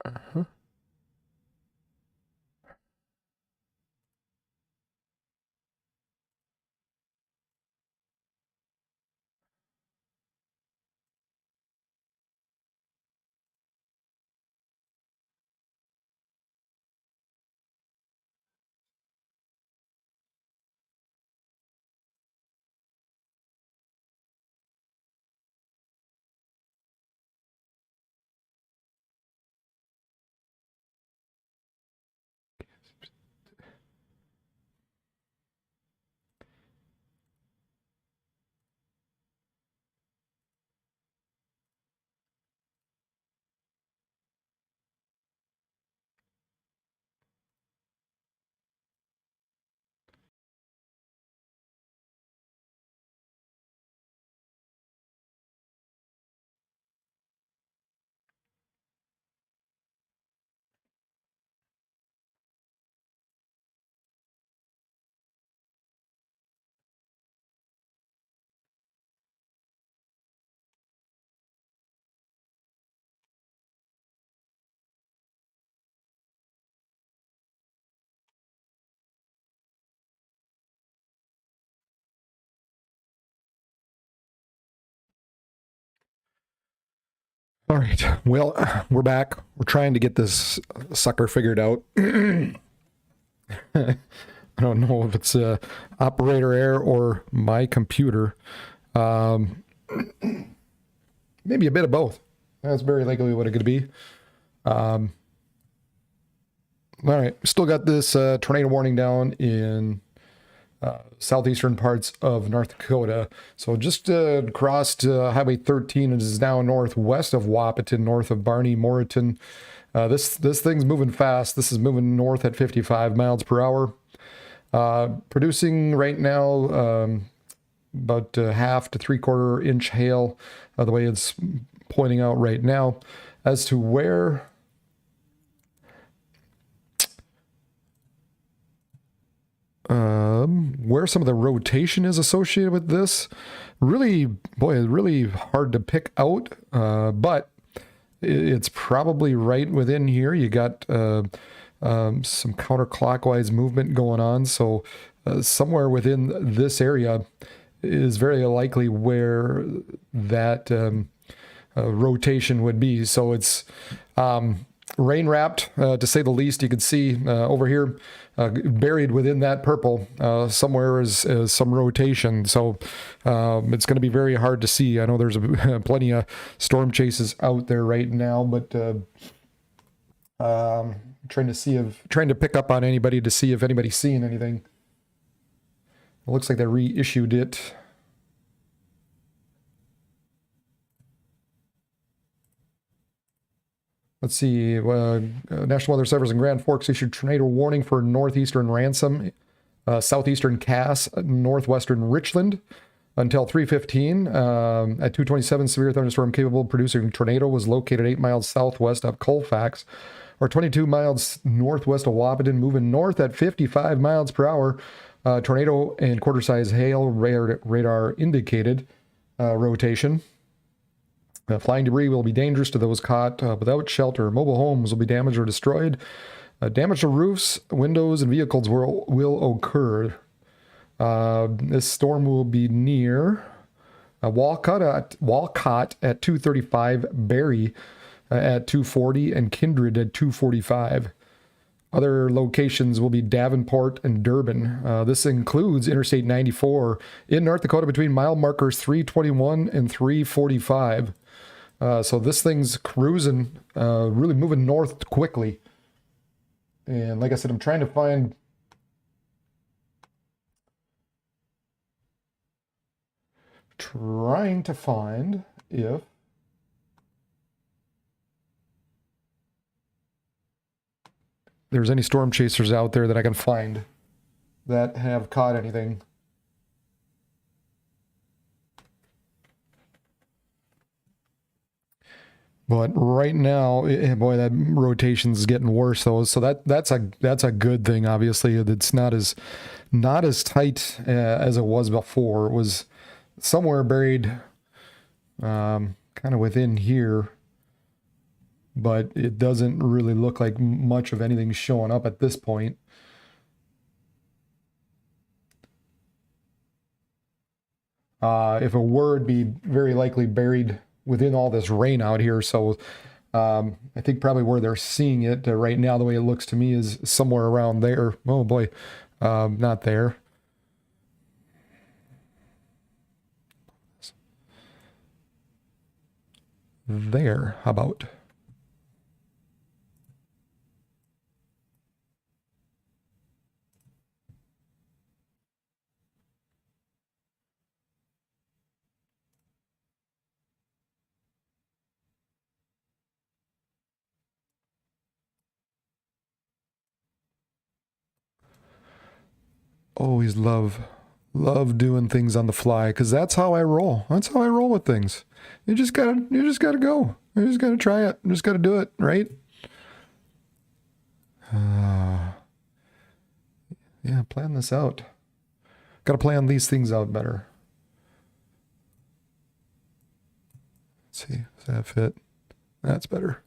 Uh-huh. All right. Well, we're back. We're trying to get this sucker figured out. I don't know if it's operator error or my computer. Maybe a bit of both. That's very likely what it could be. All right. Still got this tornado warning down in southeastern parts of North Dakota. So just crossed Highway 13 and is now northwest of Wahpeton, north of Barney, Moreton. This thing's moving fast. This is moving north at 55 miles per hour. Producing right now about half to 3/4 inch hail, the way it's pointing out right now. As to where some of the rotation is associated with this, really, boy, it's really hard to pick out, but it's probably right within here. You got some counterclockwise movement going on, so somewhere within this area is very likely where that rotation would be. So it's rain wrapped, to say the least. You can see over here, buried within that purple, somewhere is some rotation. So it's going to be very hard to see. I know there's plenty of storm chases out there right now, but trying to pick up on anybody to see if anybody's seeing anything. It looks like they reissued it. Let's see. National Weather Service in Grand Forks issued tornado warning for northeastern Ransom, southeastern Cass, northwestern Richland until 3:15. At 2:27, severe thunderstorm capable producing tornado was located 8 miles southwest of Colfax, or 22 miles northwest of Wahpeton, moving north at 55 miles per hour. Tornado and quarter-size hail radar indicated rotation. Flying debris will be dangerous to those caught without shelter. Mobile homes will be damaged or destroyed. Damage to roofs, windows, and vehicles will occur. This storm will be near Walcott at 2:35, Barrie at 2:40, and Kindred at 2:45. Other locations will be Davenport and Durbin. This includes Interstate 94 in North Dakota between mile markers 321 and 345. So this thing's cruising, really moving north quickly. And like I said, I'm trying to find if there's any storm chasers out there that I can find that have caught anything. But right now, boy, that rotation's getting worse though. So that's a good thing. Obviously, it's not as tight as it was before. It was somewhere buried, kind of within here. but it doesn't really look like much of anything showing up at this point. If it were, it'd be very likely buried within all this rain out here. So I think probably where they're seeing it right now, the way it looks to me, is somewhere around there. Oh boy, not there. There, how about? Always love doing things on the fly, because that's how I roll. That's how I roll with things. You just gotta go. You just gotta try it. You just gotta do it, right? Yeah, plan this out. Gotta plan these things out better. Let's see, does that fit? That's better.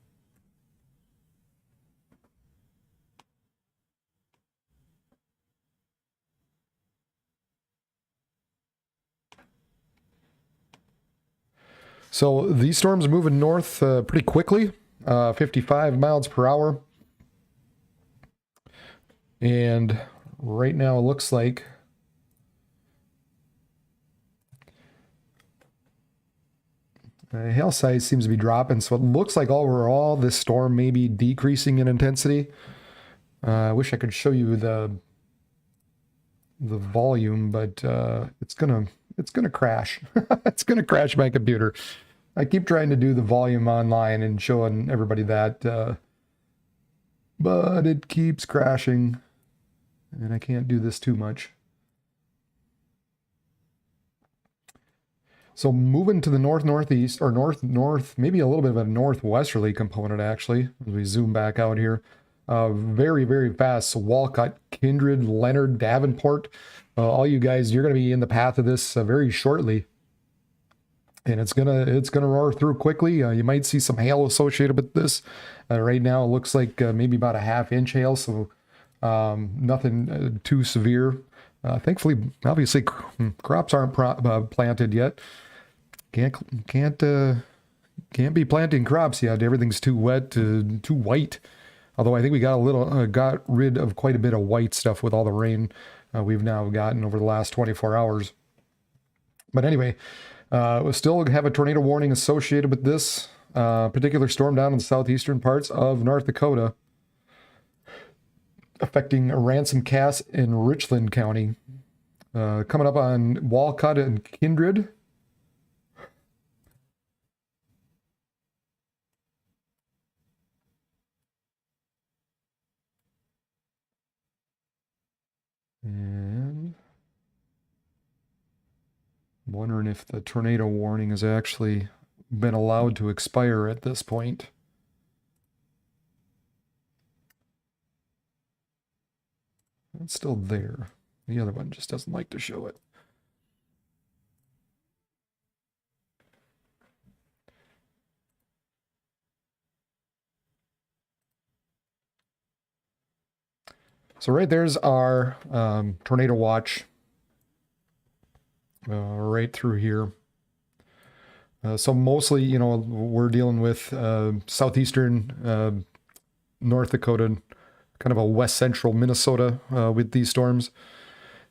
So these storms are moving north pretty quickly, 55 miles per hour. And right now it looks like the hail size seems to be dropping. So it looks like overall this storm may be decreasing in intensity. I wish I could show you the volume, but it's gonna crash. It's gonna crash my computer. I keep trying to do the volume online and showing everybody that, but it keeps crashing, and I can't do this too much. So moving to the north-northeast, or north-north, maybe a little bit of a northwesterly component, actually, as we zoom back out here. Very, very fast. So Walcott, Kindred, Leonard, Davenport, all you guys, you're going to be in the path of this very shortly. And it's gonna roar through quickly. You might see some hail associated with this. Right now, it looks like maybe about a half-inch hail, so nothing too severe. Thankfully, obviously, crops aren't planted yet. Can't be planting crops yet. Everything's too wet, too white. Although I think we got rid of quite a bit of white stuff with all the rain we've now gotten over the last 24 hours. But anyway. We'll still have a tornado warning associated with this particular storm down in the southeastern parts of North Dakota, affecting Ransom, Cass, and Richland County. Coming up on Walcott and Kindred. And I'm wondering if the tornado warning has actually been allowed to expire at this point. It's still there. The other one just doesn't like to show it. So right there's our tornado watch. Right through here. So mostly, we're dealing with southeastern North Dakota, kind of a west central Minnesota with these storms.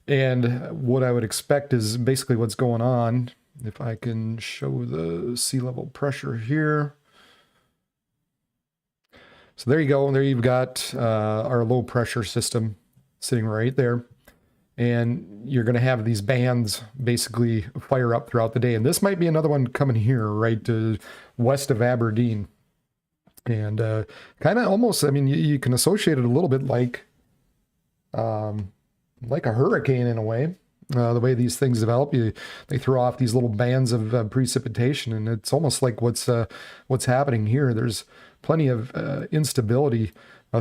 And what I would expect is basically what's going on. If I can show the sea level pressure here. So there you go. There you've got our low pressure system sitting right there. And you're going to have these bands basically fire up throughout the day. And this might be another one coming here, right to west of Aberdeen. And kind of almost, I mean, you can associate it a little bit like a hurricane in a way. The way these things develop, they throw off these little bands of precipitation, and it's almost like what's happening here. There's plenty of instability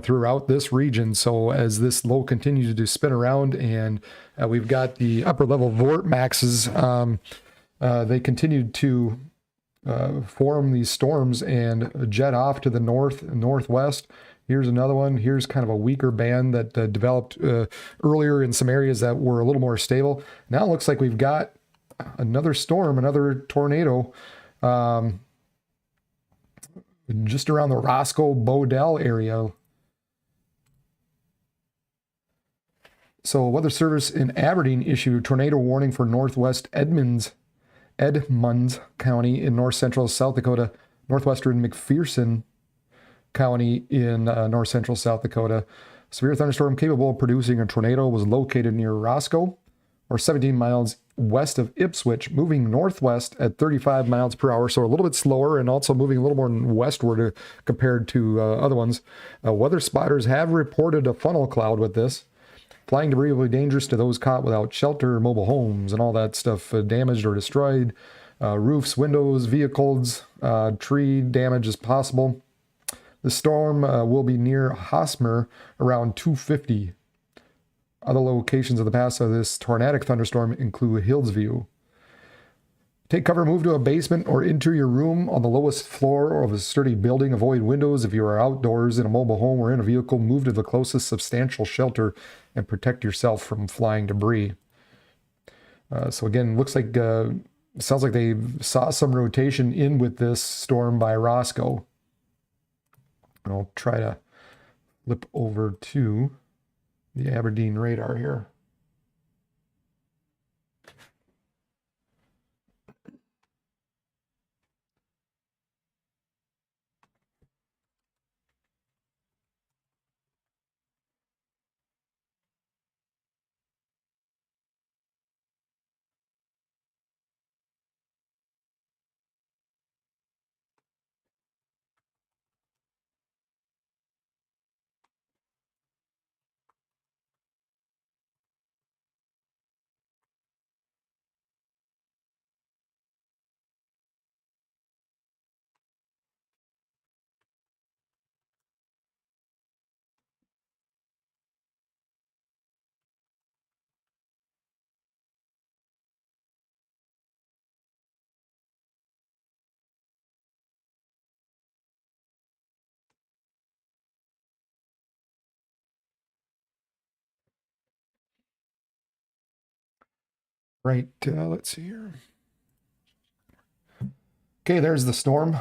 throughout this region. So as this low continues to spin around, and we've got the upper level vort maxes, they continue to form these storms and jet off to the northwest. Here's another one. Here's kind of a weaker band that developed earlier in some areas that were a little more stable. Now it looks like we've got another storm, another tornado, just around the Roscoe-Bodell area. So Weather Service in Aberdeen issued a tornado warning for northwest Edmonds County in north central South Dakota, northwestern McPherson County in north central South Dakota. Severe thunderstorm capable of producing a tornado was located near Roscoe, or 17 miles west of Ipswich, moving northwest at 35 miles per hour, so a little bit slower and also moving a little more westward compared to other ones. Weather spotters have reported a funnel cloud with this. Flying debris will be dangerous to those caught without shelter, mobile homes, and all that stuff damaged or destroyed. Roofs, windows, vehicles, tree damage is possible. The storm will be near Hosmer around 2:50. Other locations of the path of this tornadic thunderstorm include Hillsview. Take cover, move to a basement or into your room on the lowest floor of a sturdy building. Avoid windows if you are outdoors in a mobile home or in a vehicle. Move to the closest substantial shelter and protect yourself from flying debris. So again, looks like, sounds like they saw some rotation in with this storm by Roscoe. I'll try to flip over to the Aberdeen radar here. Right, let's see here. Okay, there's the storm.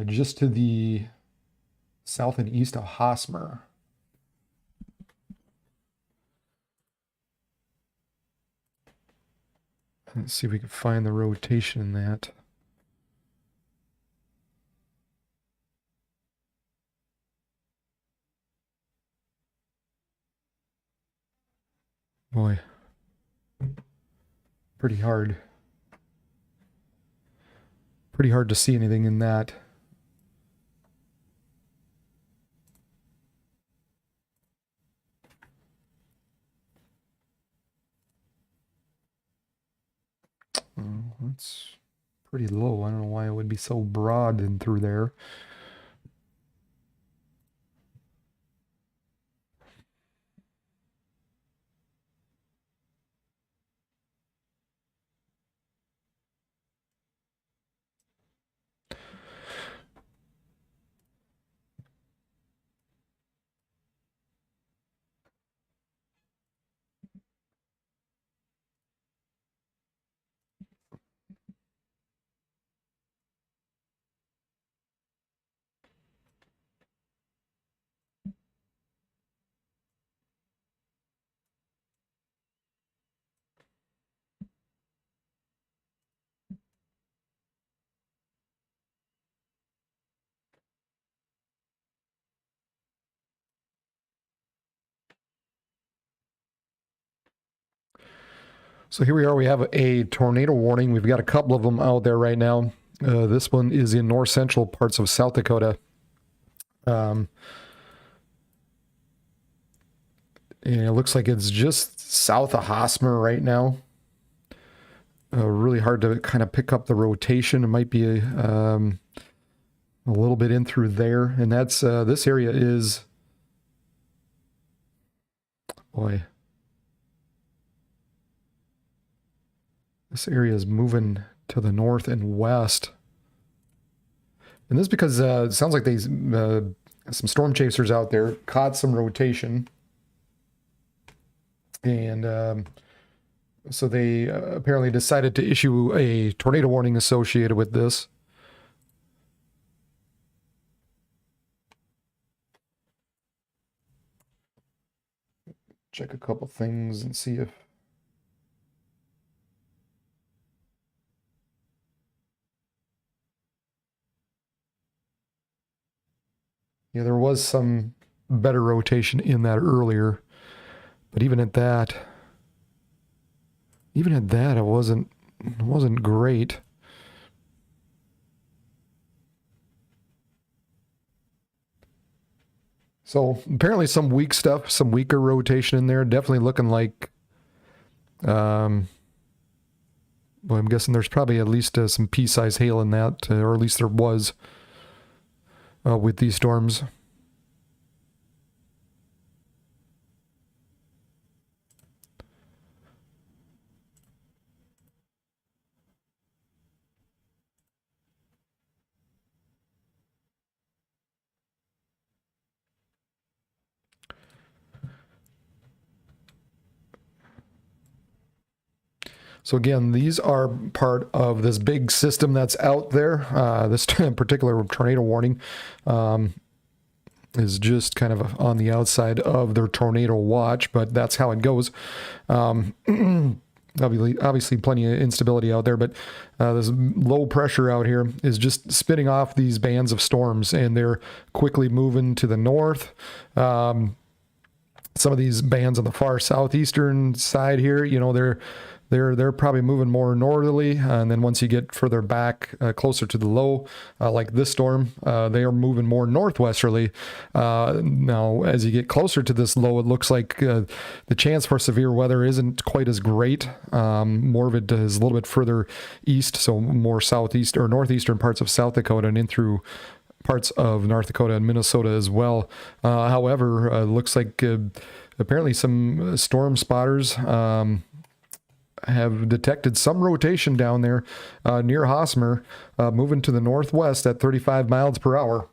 Just to the south and east of Hosmer. Let's see if we can find the rotation in that. Boy, pretty hard. Pretty hard to see anything in that. That's pretty low. I don't know why it would be so broad and through there. So here we are. We have a tornado warning. We've got a couple of them out there right now. This one is in north central parts of South Dakota. And it looks like it's just south of Hosmer right now. Really hard to kind of pick up the rotation. It might be a little bit in through there. And that's this area is, boy, this area is moving to the north and west. And this is because it sounds like they some storm chasers out there caught some rotation. And so they apparently decided to issue a tornado warning associated with this. Check a couple things and see if... Yeah, there was some better rotation in that earlier. But even at that, it wasn't great. So apparently some weak stuff, some weaker rotation in there. Definitely looking like, well, I'm guessing there's probably at least some pea-sized hail in that, or at least there was with these storms. So again, these are part of this big system that's out there. This particular tornado warning is just kind of on the outside of their tornado watch, but that's how it goes. Obviously plenty of instability out there, but this low pressure out here is just spinning off these bands of storms, and they're quickly moving to the north. Some of these bands on the far southeastern side here, you know, they're probably moving more northerly, and then once you get further back, closer to the low, like this storm, they are moving more northwesterly. Now, as you get closer to this low, it looks like the chance for severe weather isn't quite as great. More of it is a little bit further east, so more southeast or northeastern parts of South Dakota and in through parts of North Dakota and Minnesota as well. However, looks like apparently some storm spotters have detected some rotation down there near Hosmer, moving to the northwest at 35 miles per hour.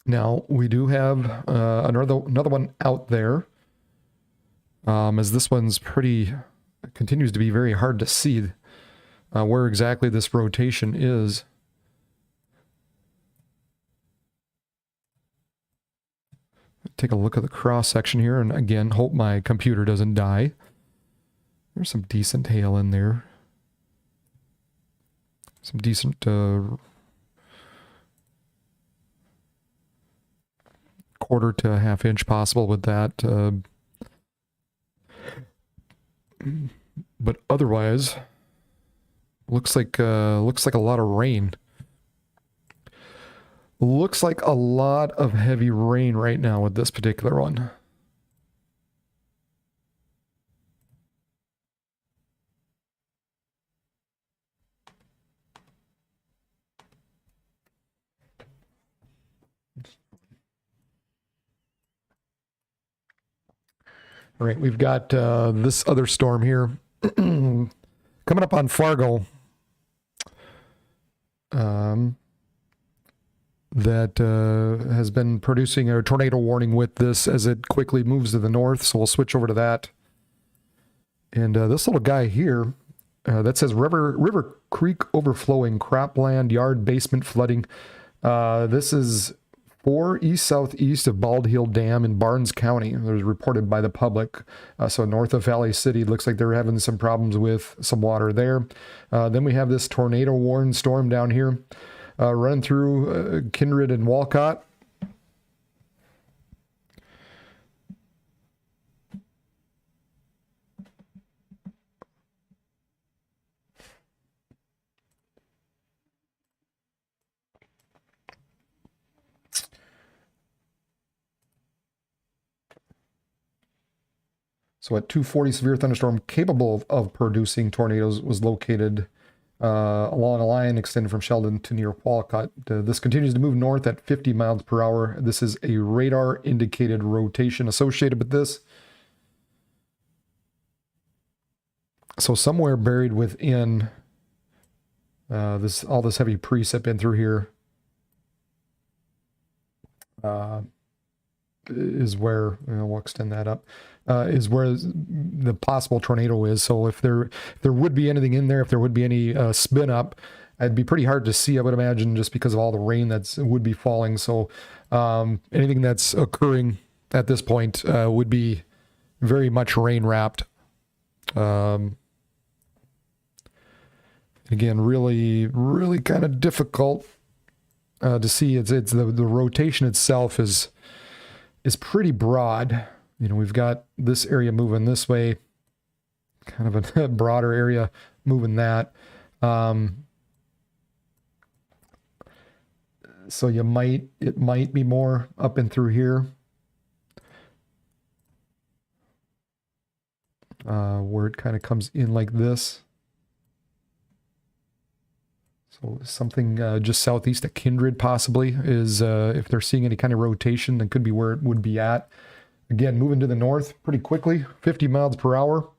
Now, we do have another one out there, as this one's continues to be very hard to see where exactly this rotation is. Take a look at the cross section here, and again, hope my computer doesn't die. There's some decent hail in there. Some decent quarter to a half inch possible with that. But otherwise, looks like a lot of rain. Looks like a lot of heavy rain right now with this particular one. All right, we've got this other storm here coming up on Fargo. That has been producing a tornado warning with this as it quickly moves to the north. So we'll switch over to that. And this little guy here that says River Creek overflowing, cropland, yard, basement flooding. This is 4 east-southeast of Bald Hill Dam in Barnes County. It was reported by the public. So north of Valley City, looks like they're having some problems with some water there. Then we have this tornado warning storm down here. Running through Kindred and Walcott. So at 240, severe thunderstorm capable of producing tornadoes was located along a line extended from Sheldon to near Walcott. This continues to move north at 50 miles per hour. This is a radar indicated rotation associated with this. So somewhere buried within all this heavy precip in through here is where, we'll extend that up, is where the possible tornado is. So if there would be anything in there, if there would be any spin up, it'd be pretty hard to see, I would imagine, just because of all the rain would be falling. So anything that's occurring at this point would be very much rain wrapped. Again, really, really kind of difficult to see. It's the rotation itself is pretty broad. We've got this area moving this way, kind of a broader area moving that. So it might be more up and through here, where it kind of comes in like this. So something just southeast of Kindred possibly is, if they're seeing any kind of rotation, that could be where it would be at. Again, moving to the north pretty quickly, 50 miles per hour.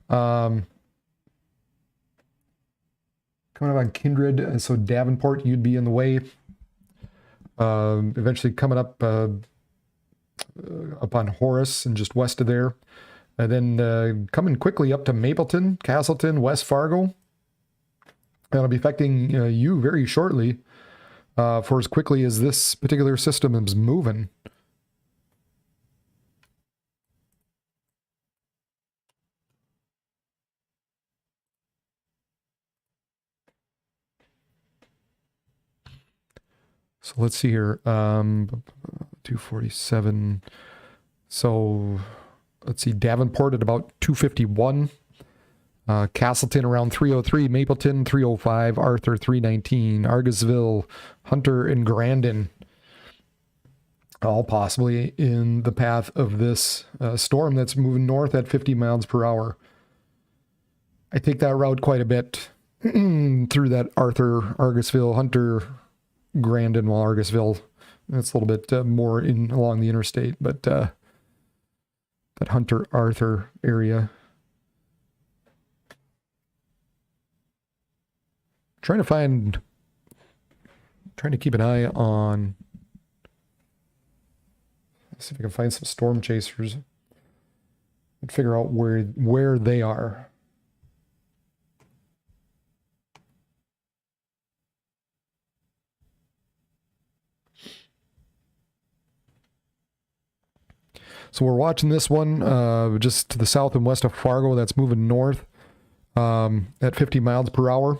Coming up on Kindred, so Davenport, you'd be in the way. Eventually coming up on Horace and just west of there. And then coming quickly up to Mapleton, Castleton, West Fargo. That'll be affecting you very shortly for as quickly as this particular system is moving. So let's see here. 247. So let's see, Davenport at about 251. Castleton around 303, Mapleton 305, Arthur 319, Argosville, Hunter, and Grandin, all possibly in the path of this storm that's moving north at 50 miles per hour. I take that route quite a bit through that Arthur, Argosville, Hunter, Grandin, while Argosville, that's a little bit more along the interstate, but that Hunter, Arthur area. Trying to keep an eye on, let's see if I can find some storm chasers and figure out where they are. So we're watching this one just to the south and west of Fargo. That's moving north at 50 miles per hour.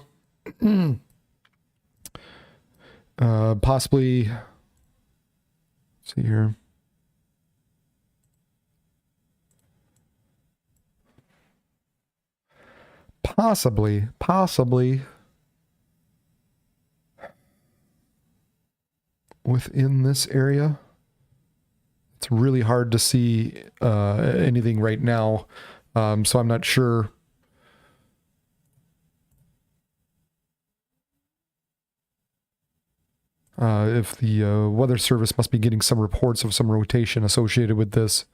Possibly, let's see here. Possibly within this area. It's really hard to see anything right now, so I'm not sure. If the Weather Service must be getting some reports of some rotation associated with this.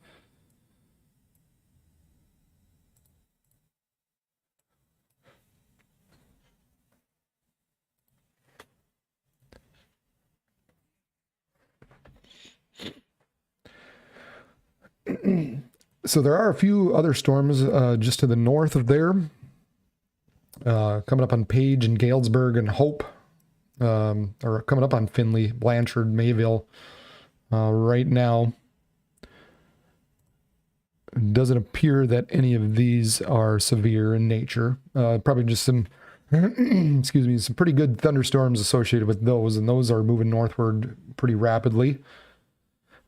So there are a few other storms just to the north of there, coming up on Page and Galesburg and Hope. Or coming up on Finley, Blanchard, Mayville. Right now, it doesn't appear that any of these are severe in nature. Probably just some, excuse me, some pretty good thunderstorms associated with those, and those are moving northward pretty rapidly.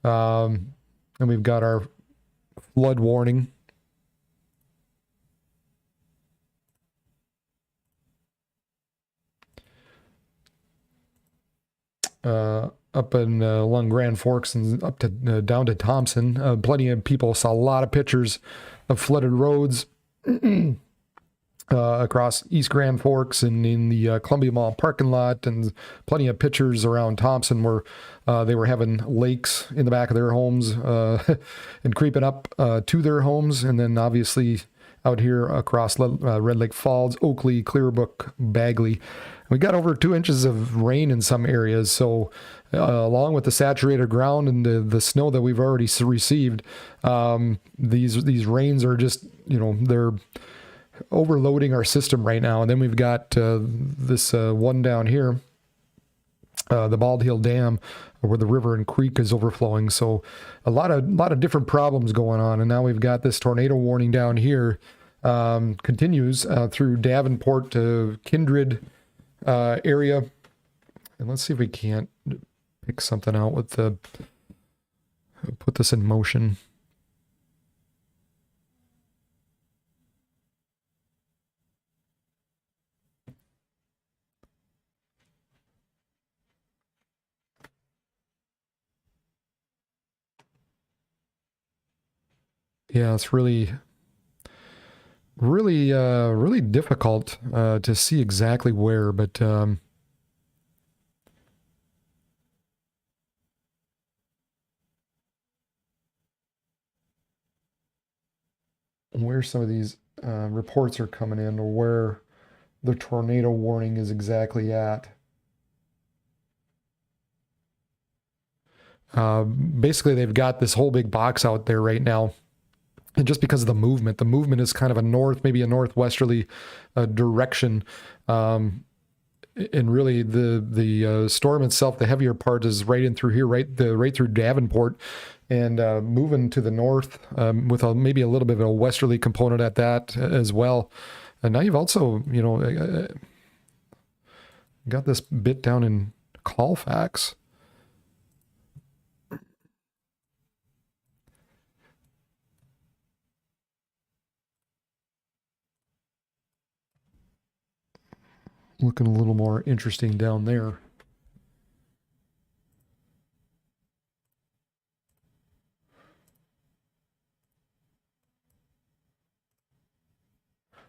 And we've got our flood warning. up in along Grand Forks and up to down to Thompson. Plenty of people saw a lot of pictures of flooded roads across East Grand Forks and in the Columbia Mall parking lot, and plenty of pictures around Thompson where they were having lakes in the back of their homes and creeping up to their homes. And then obviously out here across Red Lake Falls, Oakley, Clearbrook, Bagley. We got over 2 inches of rain in some areas. So along with the saturated ground and the snow that we've already received, these rains are just, they're overloading our system right now. And then we've got this one down here, the Bald Hill Dam, where the river and creek is overflowing. So a lot of different problems going on. And now we've got this tornado warning down here, continues through Davenport to Kindred area. And let's see if we can't pick something out with put this in motion. Yeah, it's really difficult to see exactly where, but where some of these reports are coming in, or where the tornado warning is exactly at. Basically, they've got this whole big box out there right now. And just because of the movement is kind of a maybe a northwesterly direction. And really the storm itself, the heavier part is right in through here, right through Davenport, and moving to the north with maybe a little bit of a westerly component at that as well. And now you've also, got this bit down in Colfax. Looking a little more interesting down there.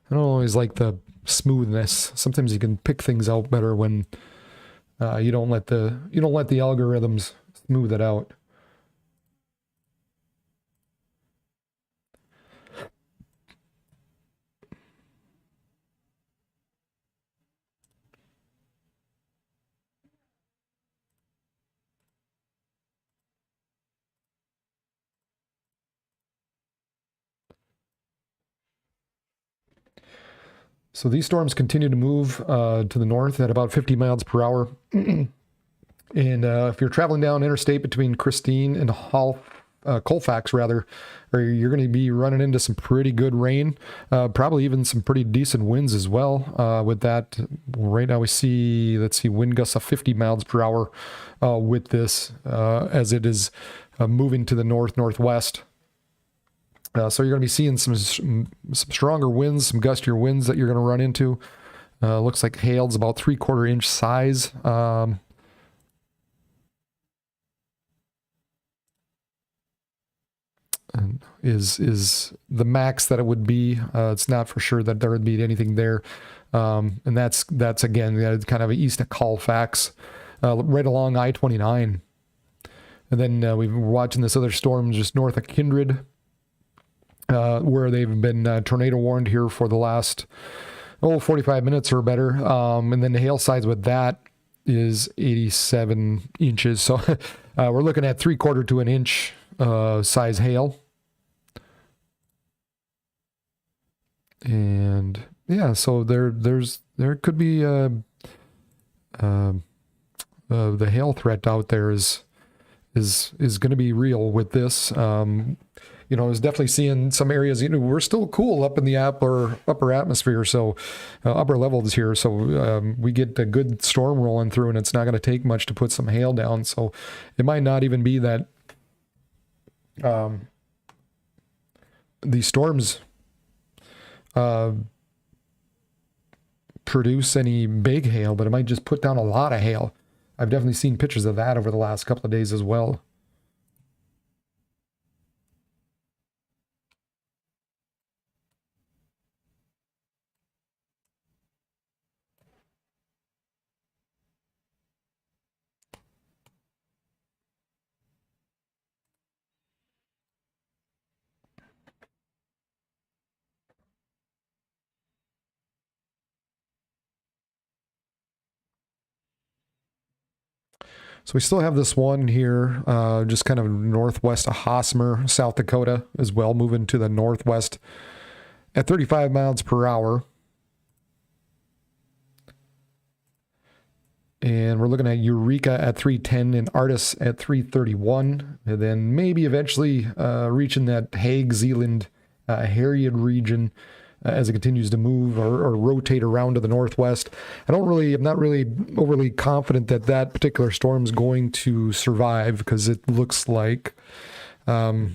I don't always like the smoothness. Sometimes you can pick things out better when you don't let the algorithms smooth it out. So these storms continue to move to the north at about 50 miles per hour. And if you're traveling down interstate between Christine and Colfax, rather, or you're going to be running into some pretty good rain, probably even some pretty decent winds as well. With that, right now we see, wind gusts of 50 miles per hour with this as it is moving to the northwest. So you're going to be seeing some stronger winds, some gustier winds that you're going to run into. Looks like hail's about 3/4 inch size. And is the max that it would be. It's not for sure that there would be anything there. And that's again kind of east of Colfax, right along I-29. And then we were watching this other storm just north of Kindred, where they've been tornado warned here for the last 45 minutes or better. And then the hail size with that is 87 inches. So we're looking at 3/4 to an inch size hail. And yeah, so there could be the hail threat out there is going to be real with this. I was definitely seeing some areas, we're still cool up in the upper atmosphere. So upper levels here. So we get a good storm rolling through, and it's not going to take much to put some hail down. So it might not even be that these storms produce any big hail, but it might just put down a lot of hail. I've definitely seen pictures of that over the last couple of days as well. So we still have this one here, just kind of northwest of Hosmer, South Dakota as well, moving to the northwest at 35 miles per hour. And we're looking at Eureka at 310 and Artis at 331. And then maybe eventually reaching that Hague, Zeeland, Harriet region as it continues to move or rotate around to the northwest. I'm not really overly confident that that particular storm is going to survive, because it looks like the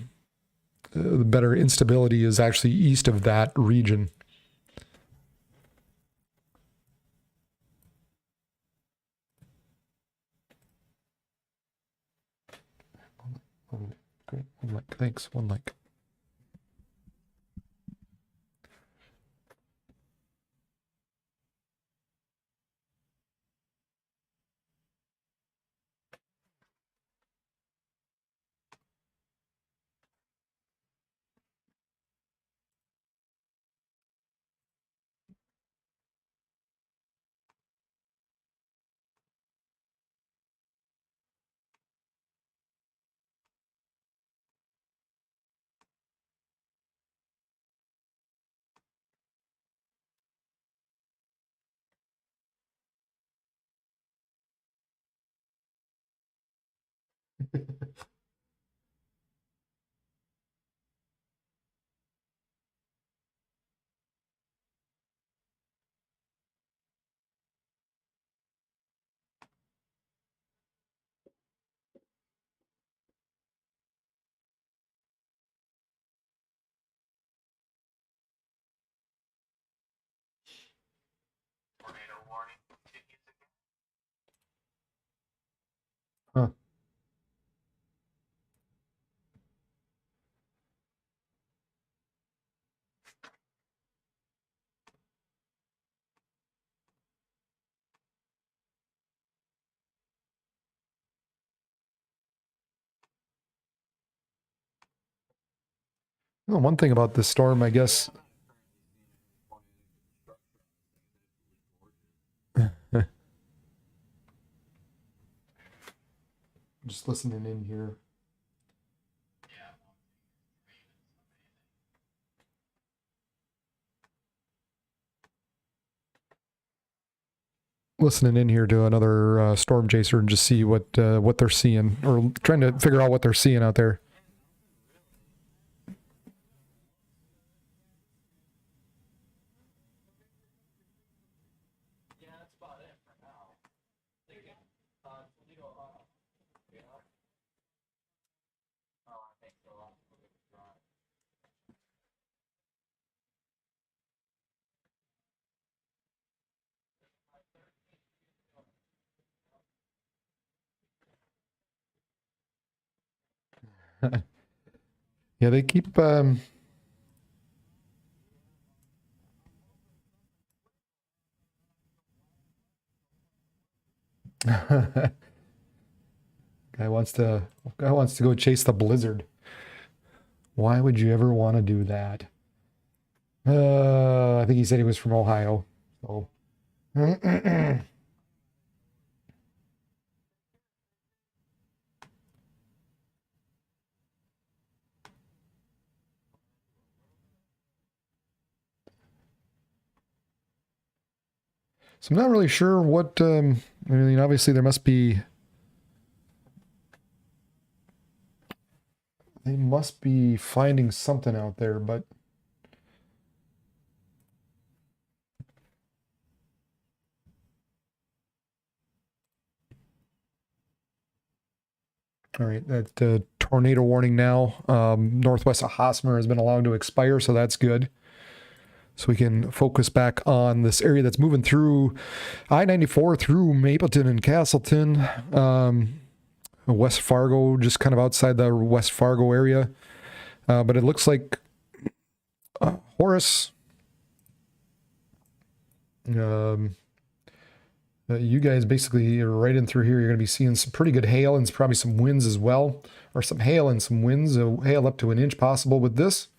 better instability is actually east of that region. Great. One like. Thanks. One like. Huh. Well, one thing about this storm, I guess. Just listening in here. Listening in here to another storm chaser and just see what they're seeing, or trying to figure out what they're seeing out there. Yeah, they keep. Guy wants to go chase the blizzard. Why would you ever want to do that? I think he said he was from Ohio. So. So I'm not really sure what. I mean, obviously there must be. They must be finding something out there, but. All right, that tornado warning now. Northwest of Hosmer has been allowed to expire, so that's good. so we can focus back on this area that's moving through I-94 through Mapleton and Castleton, West Fargo, just kind of outside the West Fargo area. But it looks like Horace, you guys basically are right in through here. You're going to be seeing some pretty good hail and probably some winds as well, or some hail and some winds, hail up to an inch possible with this.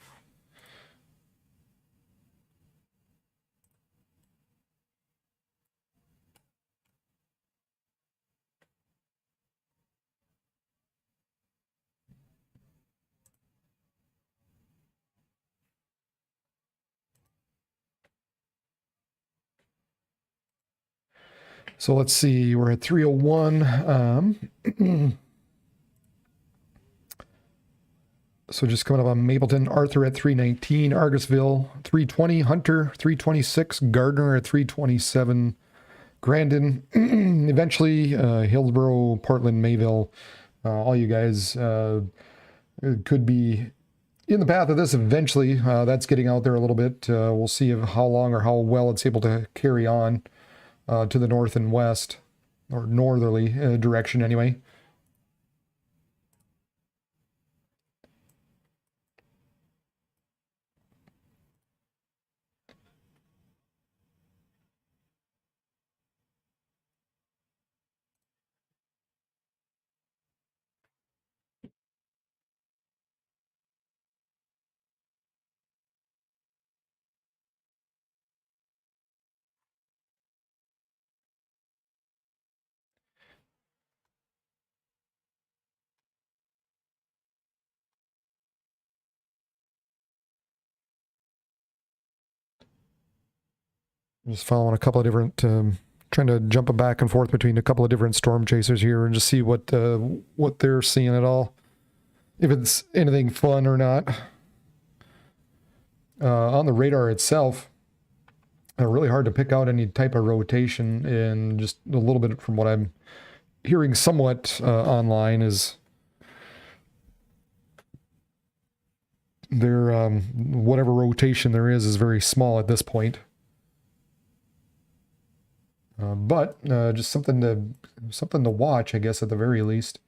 So let's see, we're at 301. So just coming up on Mapleton, Arthur at 319, Argusville 320, Hunter 326, Gardner at 327, Grandin, eventually Hillsborough, Portland, Mayville, all you guys could be in the path of this eventually. That's getting out there a little bit. We'll see how long or how well it's able to carry on to the north and west, or northerly direction anyway. Just following a couple of different, trying to jump back and forth between a couple of different storm chasers here and just see what they're seeing at all, if it's anything fun or not. On the radar itself, really hard to pick out any type of rotation, and just a little bit from what I'm hearing somewhat online is their whatever rotation there is very small at this point. But just something to watch, I guess, at the very least.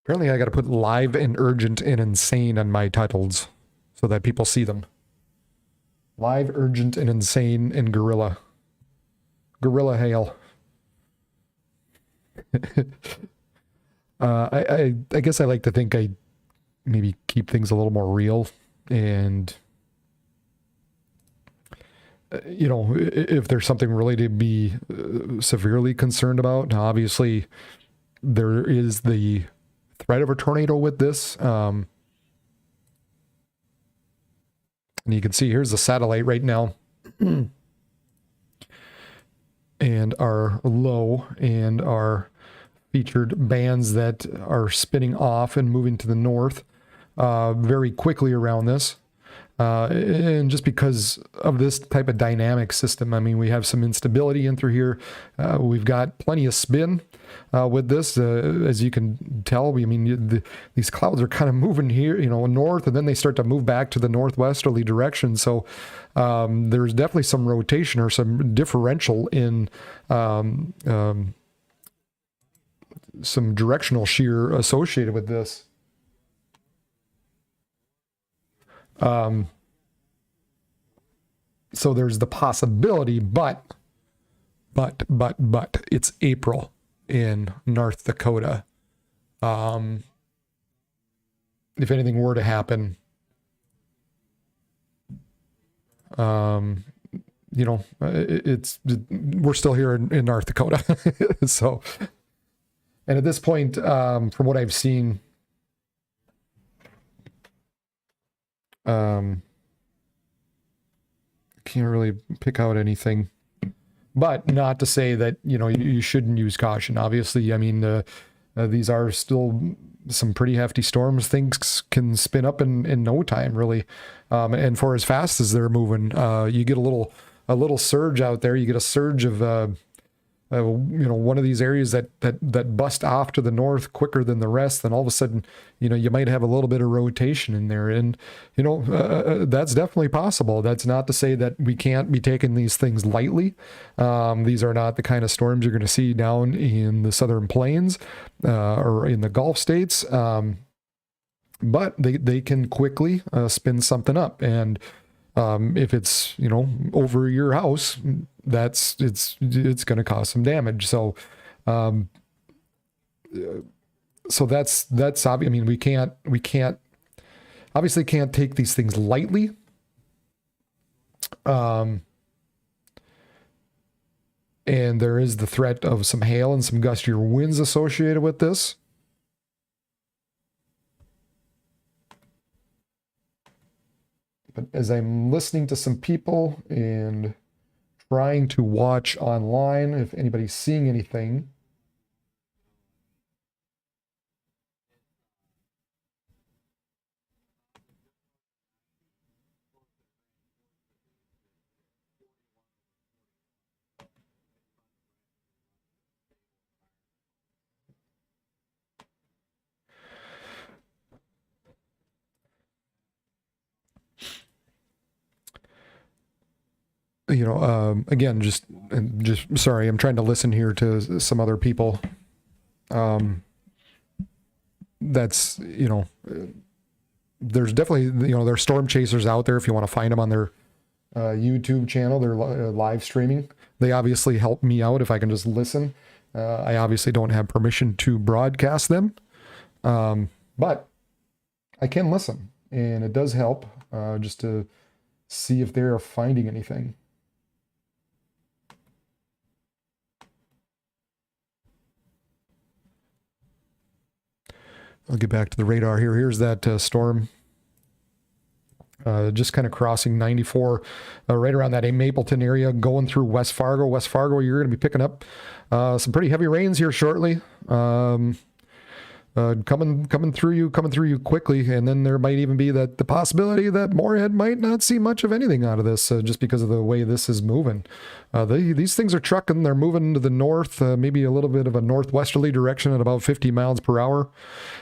Apparently I got to put live and urgent and insane on my titles so that people see them. Live, urgent, and insane, and gorilla. Gorilla hail. I guess I like to think I maybe keep things a little more real, and you know, if there's something really to be severely concerned about. Now, obviously there is the threat of a tornado with this. And you can see here's the satellite right now. And our low and our featured bands that are spinning off and moving to the north very quickly around this. And just because of this type of dynamic system, I mean, we have some instability in through here. We've got plenty of spin with this, as you can tell. I mean, these clouds are kind of moving here, you know, north, and then they start to move back to the northwesterly direction. So there's definitely some rotation or some differential in some directional shear associated with this. So there's the possibility, but it's April in North Dakota. if anything were to happen, we're still here in North Dakota. So, and at this point, from what I've seen, can't really pick out anything, but not to say that, you shouldn't use caution. Obviously, I mean, these are still some pretty hefty storms. Things can spin up in no time, really. And for as fast as they're moving, you get a little surge out there. You get a surge of, one of these areas that bust off to the north quicker than the rest. Then all of a sudden, you might have a little bit of rotation in there. And, that's definitely possible. That's not to say that we can't be taking these things lightly. These are not the kind of storms you're going to see down in the Southern Plains, or in the Gulf states. But they can quickly spin something up. And if it's, over your house, it's going to cause some damage. So, that's obvious. I mean, we can't obviously can't take these things lightly. And there is the threat of some hail and some gustier winds associated with this. But as I'm listening to some people and trying to watch online, if anybody's seeing anything, again, just sorry, I'm trying to listen here to some other people. That's, there's definitely, there's storm chasers out there. If you want to find them on their YouTube channel, they're live streaming. They obviously help me out if I can just listen. I obviously don't have permission to broadcast them, but I can listen, and it does help just to see if they're finding anything. I'll get back to the radar here. Here's that storm. Just kind of crossing 94, right around that Mapleton area, going through West Fargo. West Fargo, you're going to be picking up some pretty heavy rains here shortly. Coming through you quickly, and then there might even be the possibility that Moorhead might not see much of anything out of this, just because of the way this is moving. These things are trucking. They're moving to the north, maybe a little bit of a northwesterly direction at about 50 miles per hour.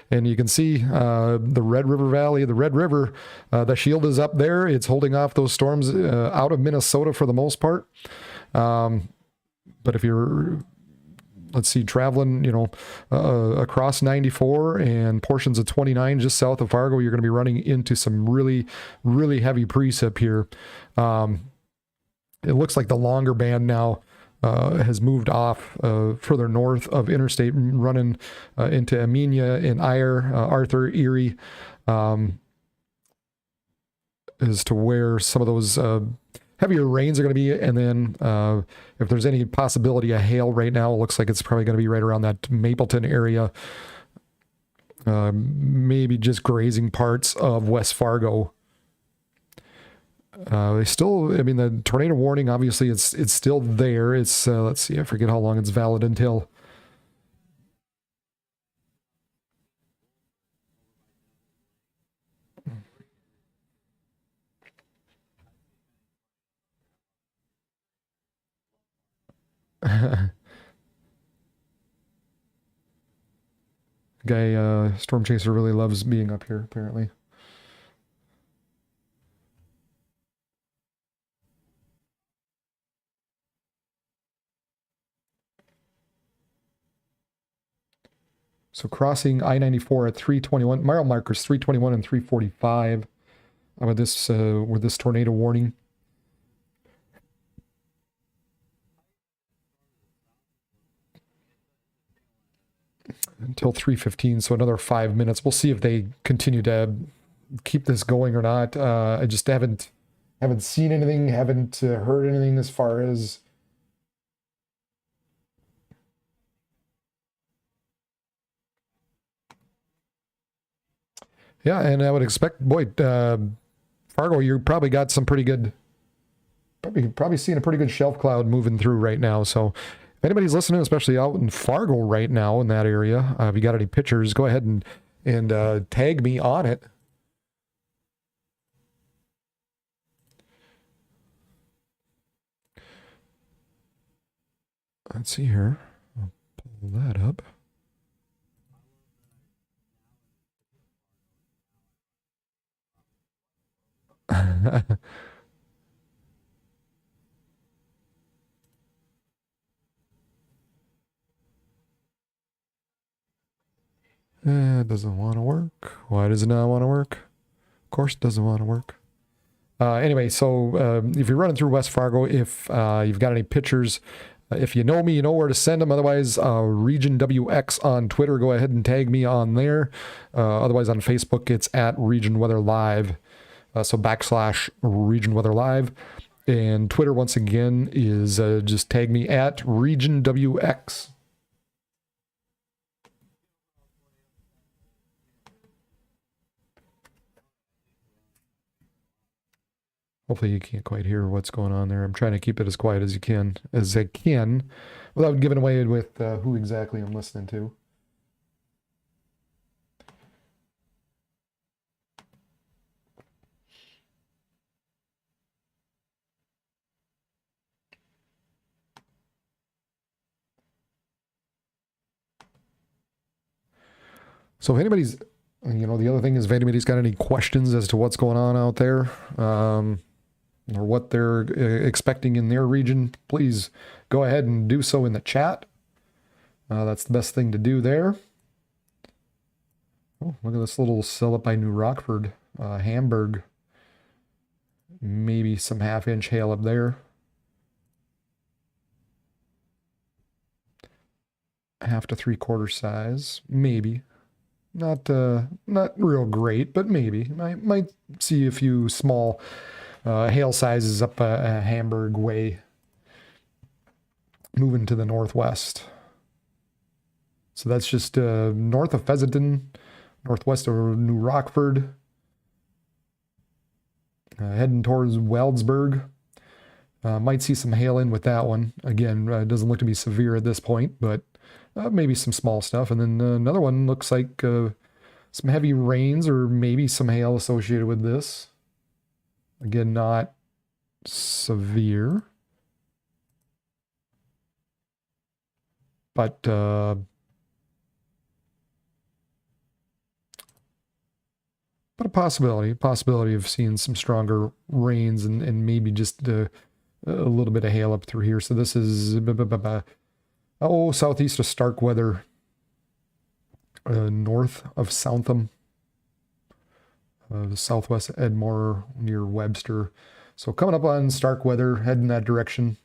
And you can see the Red River Valley, the Red River, the shield is up there. It's holding off those storms out of Minnesota for the most part. But if you're, let's see, traveling, across 94 and portions of 29 just south of Fargo, you're going to be running into some really, really heavy precip here. It looks like the longer band now has moved off further north of interstate, running into Amenia and Eyre, Arthur, Erie, as to where some of those heavier rains are going to be. And then if there's any possibility of hail right now, it looks like it's probably going to be right around that Mapleton area, maybe just grazing parts of West Fargo. The tornado warning, obviously it's still there. It's, let's see, I forget how long it's valid until. Guy, Storm Chaser really loves being up here, apparently. So crossing I-94 at 321, mile markers 321 and 345 with this tornado warning. until 3:15, so another 5 minutes. We'll see if they continue to keep this going or not. I just haven't seen anything, haven't heard anything as far as yeah, and I would expect, boy, Fargo, you probably got some pretty good, probably seeing a pretty good shelf cloud moving through right now. So if anybody's listening, especially out in Fargo right now in that area, if you got any pictures, go ahead and tag me on it. Let's see here. I'll pull that up. It doesn't want to work. Why does it not want to work? Of course it doesn't want to work. Anyway, so if you're running through West Fargo, if you've got any pictures, if you know me, you know where to send them. Otherwise, Region WX on Twitter, go ahead and tag me on there. Otherwise, on Facebook, it's at Region Weather Live. So / Region Weather Live. And Twitter, once again, is just tag me at Region WX. Hopefully you can't quite hear what's going on there. I'm trying to keep it as quiet as I can, without giving away with who exactly I'm listening to. So if anybody's, the other thing is if anybody's got any questions as to what's going on out there, or what they're expecting in their region, please go ahead and do so in the chat. That's the best thing to do there. Oh, look at this little setup by New Rockford, Hamburg. Maybe some 1/2 inch hail up there. 1/2 to 3/4 size, maybe. Not real great, but maybe. Might see a few small hail sizes up Hamburg way, moving to the northwest. So that's just north of Pheasanton, northwest of New Rockford, heading towards Weldsburg. Might see some hail in with that one. Again, it doesn't look to be severe at this point, but maybe some small stuff. And then another one looks like some heavy rains or maybe some hail associated with this. Again, not severe, but a possibility of seeing some stronger rains and maybe just a little bit of hail up through here. So this is southeast of Starkweather, north of Southam, southwest Edmore near Webster. So coming up on Starkweather, heading that direction.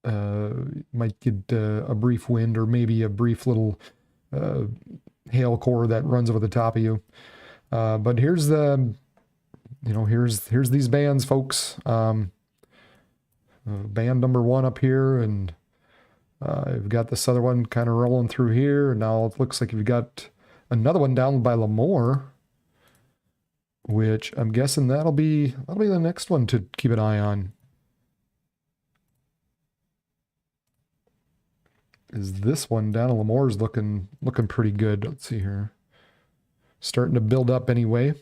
Might get a brief wind or maybe a brief little hail core that runs over the top of you. But here's the, here's these bands, folks. Band number 1 up here, and you've got this other one kind of rolling through here. Now it looks like you've got another one down by Lemoore, which I'm guessing that'll be the next one to keep an eye on. Is this one down in Lemoore's looking pretty good. Let's see here. Starting to build up anyway.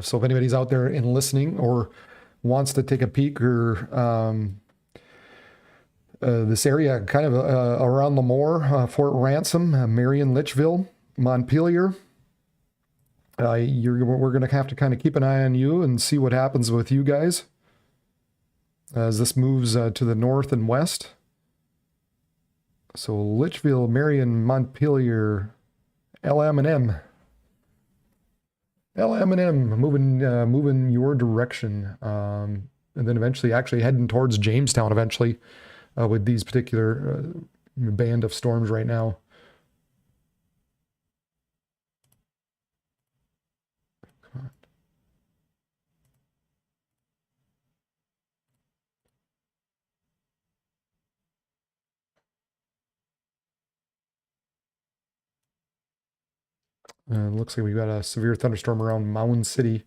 So if anybody's out there and listening or wants to take a peek or this area kind of around Lemoore, Fort Ransom, Marion, Litchville, Montpelier, we're going to have to kind of keep an eye on you and see what happens with you guys as this moves to the north and west. So Litchfield, Marion, Montpelier, LM&M. LM&M moving your direction. And then eventually actually heading towards Jamestown eventually with these particular band of storms right now. Looks like we've got a severe thunderstorm around Mound City,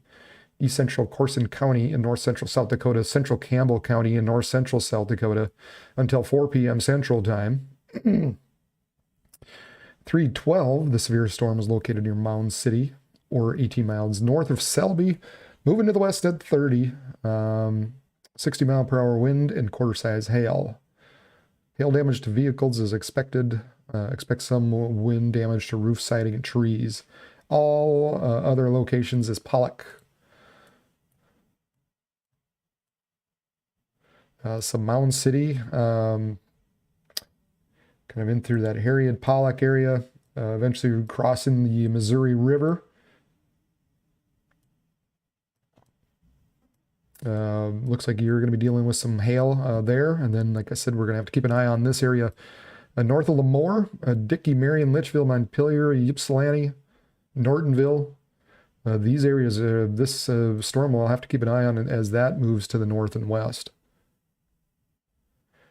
east central Corson County in north central South Dakota, central Campbell County in north central South Dakota until 4 p.m. Central Time. 312, the severe storm is located near Mound City, or 18 miles north of Selby, moving to the west at 30, 60 mile per hour wind and quarter size hail. Hail damage to vehicles is expected. Expect some wind damage to roof siding and trees. All other locations is Pollock. Some Mound City, kind of in through that Harriet Pollock area, eventually crossing the Missouri River. Looks like you're going to be dealing with some hail there. And then, like I said, we're going to have to keep an eye on this area. North of Lemoore, Dickey, Marion, Litchfield, Montpelier, Ypsilanti, Nortonville. These areas, this storm will have to keep an eye on as that moves to the north and west.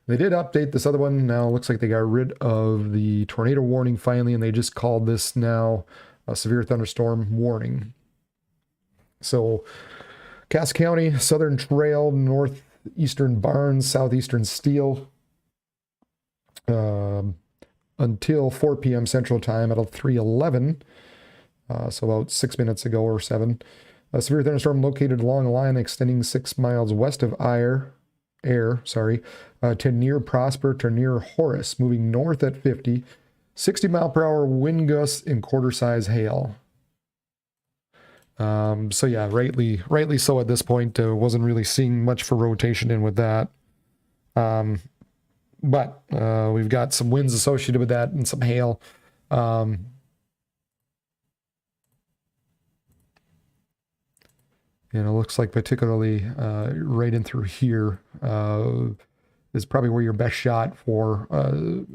They did update this other one. Now it looks like they got rid of the tornado warning finally, and they just called this now a severe thunderstorm warning. So Cass County, Southern Trail, northeastern Barnes, southeastern Steele, until 4 p.m. Central Time at 3:11, so about 6 minutes ago or 7. A severe thunderstorm located along a line extending 6 miles west of Ayer, to near Prosper to near Horace, moving north at 50, 60 mile per hour wind gusts and quarter size hail. So yeah, rightly so at this point. Wasn't really seeing much for rotation in with that. But we've got some winds associated with that and some hail. And it looks like particularly right in through here is probably where your best shot for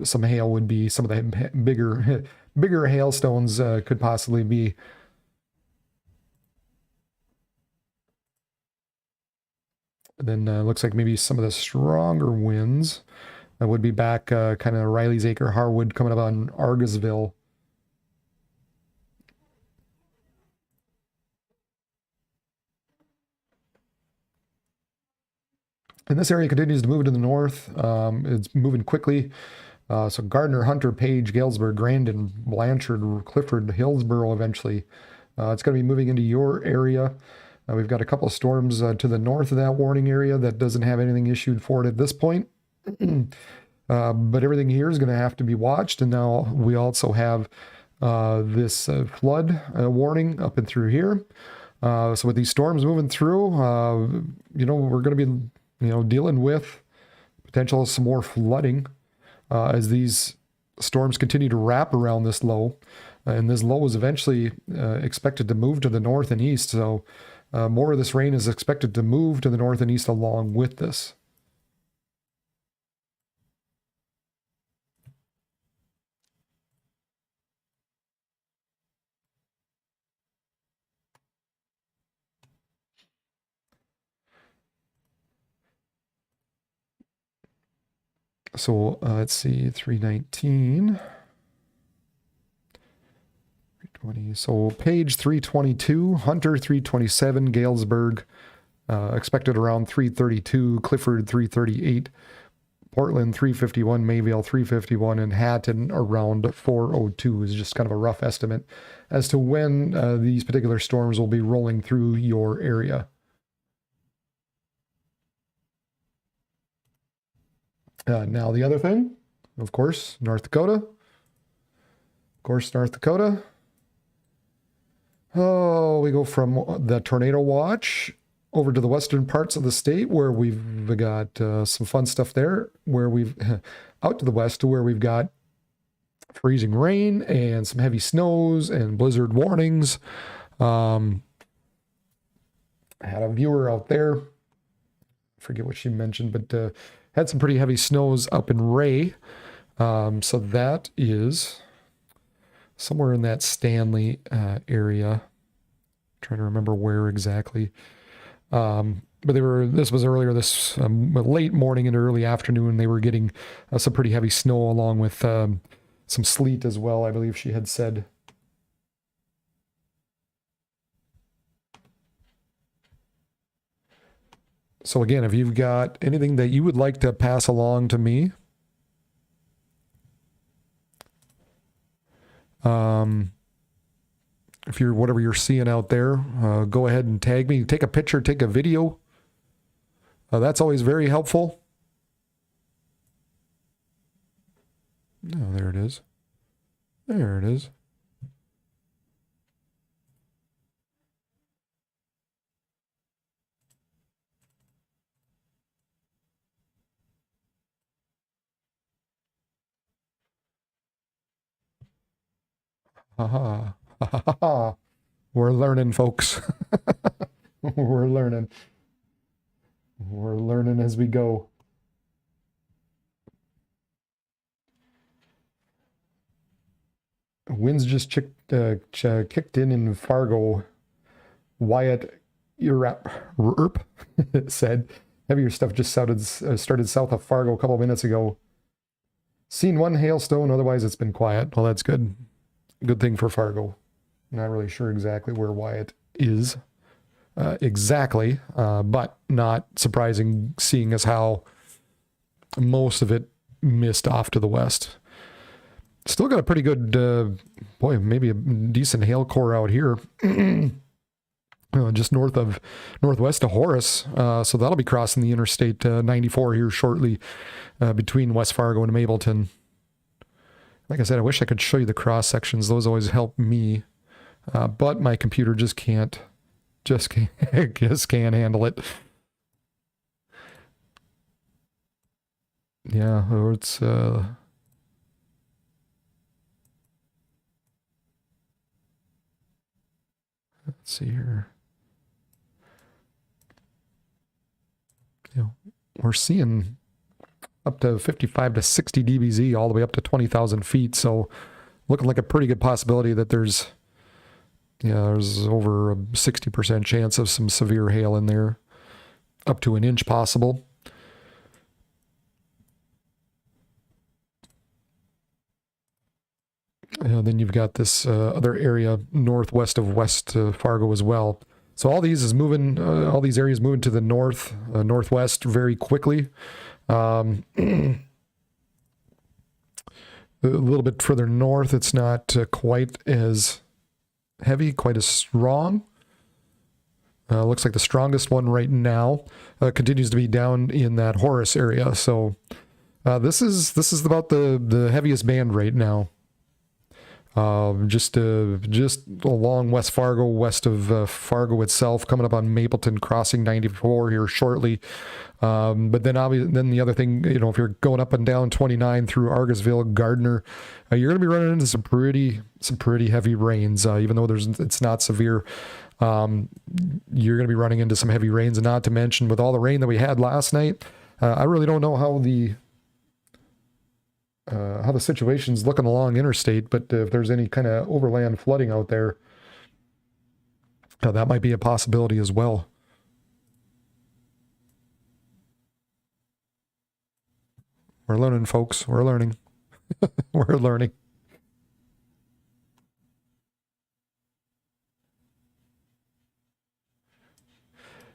some hail would be. Some of the bigger hailstones could possibly be. Then looks like maybe some of the stronger winds would be back kind of Riley's Acre, Harwood coming up on Argosville. And this area continues to move to the north. It's moving quickly. So Gardner, Hunter, Page, Galesburg, Grandin, Blanchard, Clifford, Hillsboro eventually. It's going to be moving into your area. We've got a couple of storms to the north of that warning area that doesn't have anything issued for it at this point. But everything here is going to have to be watched. And now we also have this flood warning up and through here. So with these storms moving through, we're going to be dealing with potential some more flooding as these storms continue to wrap around this low. And this low is eventually expected to move to the north and east. So more of this rain is expected to move to the north and east along with this. So let's see, 319, 320. So Page 322, Hunter 327, Galesburg expected around 332, Clifford 338, Portland 351, Mayville 351, and Hatton around 402 is just kind of a rough estimate as to when these particular storms will be rolling through your area. Now the other thing, of course, North Dakota. Oh, we go from the tornado watch over to the western parts of the state where we've got some fun stuff there, where we've out to the west to where we've got freezing rain and some heavy snows and blizzard warnings. I had a viewer out there, I forget what she mentioned, but had some pretty heavy snows up in Ray. So that is somewhere in that Stanley area. Trying to remember where exactly. But this was earlier this late morning and early afternoon. They were getting some pretty heavy snow along with some sleet as well, I believe she had said. So again, if you've got anything that you would like to pass along to me, if you're whatever you're seeing out there, go ahead and tag me. Take a picture, take a video. That's always very helpful. Oh, there it is. There it is. Ha ha. We're learning, folks. We're learning. We're learning as we go. Winds just kicked in Fargo. Wyatt Earp said, heavier stuff just started south of Fargo a couple minutes ago. Seen one hailstone, otherwise it's been quiet. Well, that's good. Good thing for Fargo. Not really sure exactly where Wyatt is exactly, but not surprising seeing as how most of it missed off to the west. Still got a pretty good, maybe a decent hail core out here. Just northwest of Horace. So that'll be crossing the Interstate 94 here shortly between West Fargo and Mableton. Like I said, I wish I could show you the cross sections. Those always help me. But my computer just can't handle it. Yeah, or it's let's see here. We're seeing up to 55 to 60 dBz all the way up to 20,000 feet. So looking like a pretty good possibility that there's over a 60% chance of some severe hail in there, up to an inch possible. And then you've got this other area northwest of West Fargo as well. So all these areas moving to the northwest very quickly. A little bit further north, it's not quite as heavy, quite as strong. Looks like the strongest one right now continues to be down in that Horace area. So this is about the heaviest band right now. Just along West Fargo, west of Fargo itself, coming up on Mapleton, crossing 94 here shortly. But then the other thing, if you're going up and down 29 through Argosville, Gardner, you're going to be running into some pretty heavy rains. Even though it's not severe, you're going to be running into some heavy rains. And not to mention, with all the rain that we had last night, I really don't know how the situation's looking along interstate, but if there's any kind of overland flooding out there, that might be a possibility as well. We're learning, folks. We're learning. We're learning.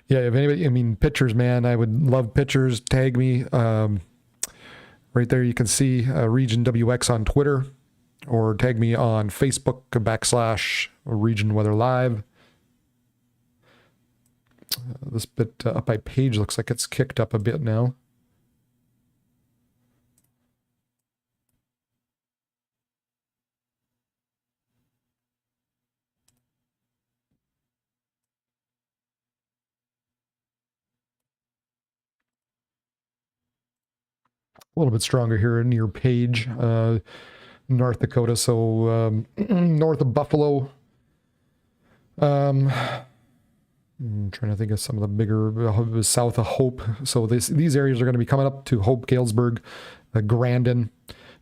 Yeah, if anybody, pictures, man, I would love pictures. Tag me. Right there, you can see Region WX on Twitter, or tag me on Facebook / Region Weather Live. This bit up by page looks like it's kicked up a bit now. a little bit stronger here near Page, North Dakota. So north of Buffalo. I'm trying to think of some of the bigger south of Hope. So these areas are going to be coming up to Hope, Galesburg, Grandin.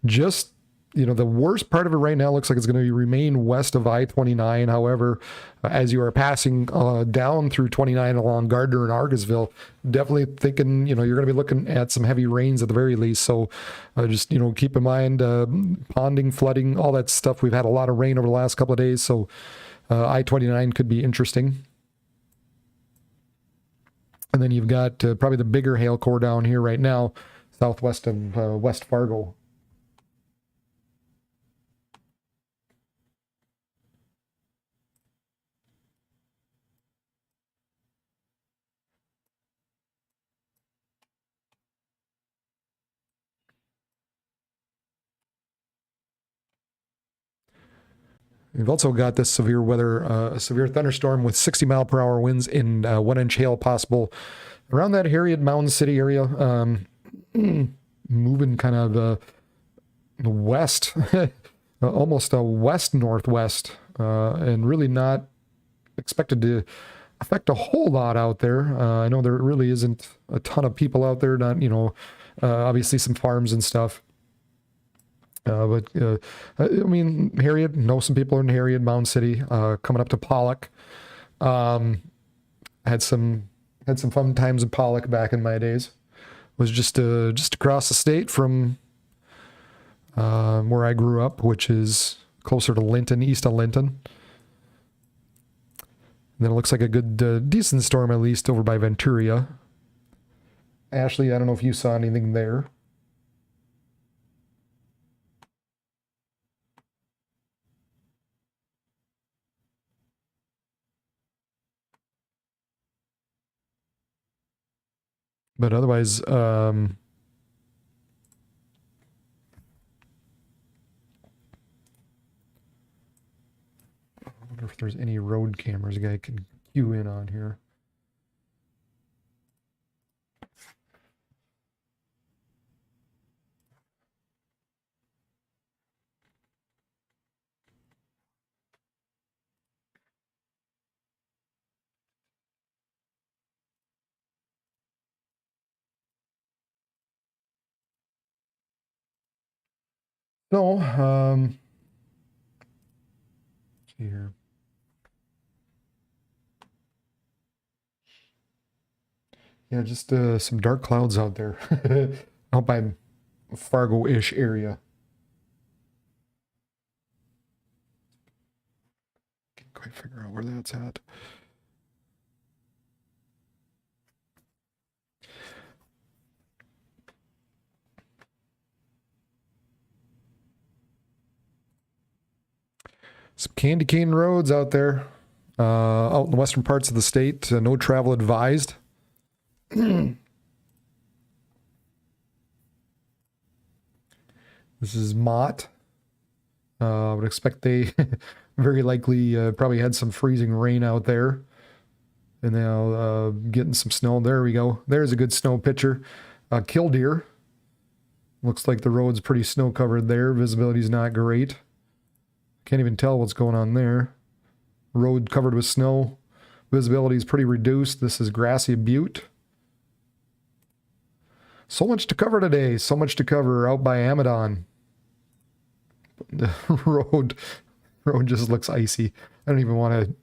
Just, the worst part of it right now looks like it's going to remain west of I-29. However, as you are passing down through 29 along Gardner and Argosville, definitely thinking, you're going to be looking at some heavy rains at the very least. So just, keep in mind ponding, flooding, all that stuff. We've had a lot of rain over the last couple of days. So I-29 could be interesting. And then you've got probably the bigger hail core down here right now, southwest of West Fargo. You've also got this severe weather, a severe thunderstorm with 60-mile-per-hour winds and 1-inch hail possible around that Harriet Mountain City area, moving kind of west, almost a west-northwest, and really not expected to affect a whole lot out there. I know there really isn't a ton of people out there, not, obviously some farms and stuff. But I mean, Harriet, know some people in Harriet, Mountain City, coming up to Pollock. Had some fun times in Pollock back in my days. Was just across the state from where I grew up, which is closer to Linton, east of Linton. And then it looks like a good, decent storm at least over by Venturia. Ashley, I don't know if you saw anything there. But otherwise, I wonder if there's any road cameras a guy can cue in on here. So, let's see here. Yeah, just some dark clouds out there out by Fargo-ish area. Can't quite figure out where that's at. Some candy cane roads out there, out in the western parts of the state. No travel advised. This is Mott. I would expect they very likely probably had some freezing rain out there. And now getting some snow. There we go. There's a good snow picture. Killdeer. Looks like the road's pretty snow covered there. Visibility's not great. Can't even tell what's going on there. Road covered with snow. Visibility is pretty reduced. This is Grassy Butte. So much to cover today. So much to cover out by Amadon. The road just looks icy. I don't even want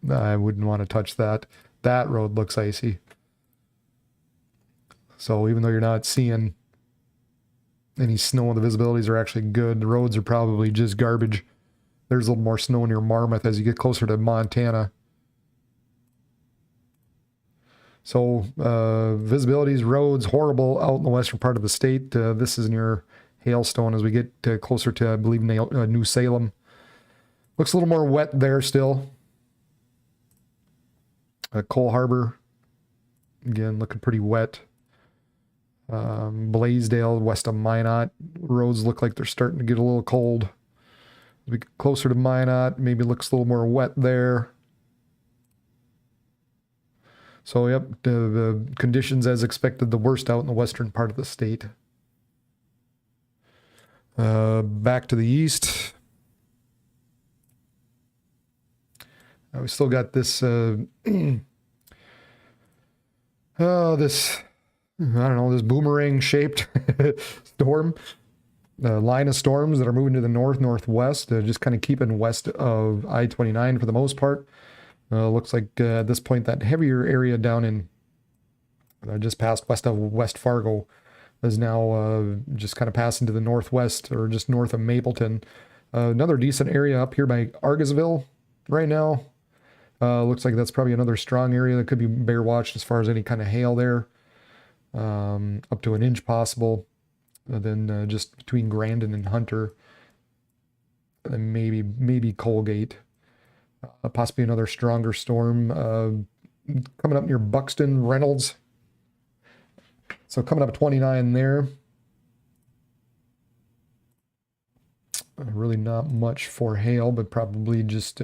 to. I wouldn't want to touch that. That road looks icy. So even though you're not seeing any snow, the visibilities are actually good. The roads are probably just garbage. There's a little more snow near Marmarth as you get closer to Montana. So visibilities, roads, horrible out in the western part of the state. This is near Hailstone as we get closer to, I believe, New Salem. Looks a little more wet there still. Cole Harbor, again, looking pretty wet. Blaisdell, west of Minot. Roads look like they're starting to get a little cold. As we get closer to Minot, maybe looks a little more wet there. So, yep, the conditions as expected, the worst out in the western part of the state. Back to the east. We still got this, this, I don't know, this boomerang-shaped storm. Line of storms that are moving to the northwest, just kind of keeping west of I-29 for the most part. Looks like at this point that heavier area down in just past west of West Fargo is now just kind of passing to the northwest or just north of Mapleton. Another decent area up here by Argosville right now. Looks like that's probably another strong area that could be bear watched as far as any kind of hail there. Up to an inch possible. Then just between Grandin and Hunter. And maybe Colgate. Possibly another stronger storm coming up near Buxton, Reynolds. So coming up at 29 there. Really not much for hail, but probably just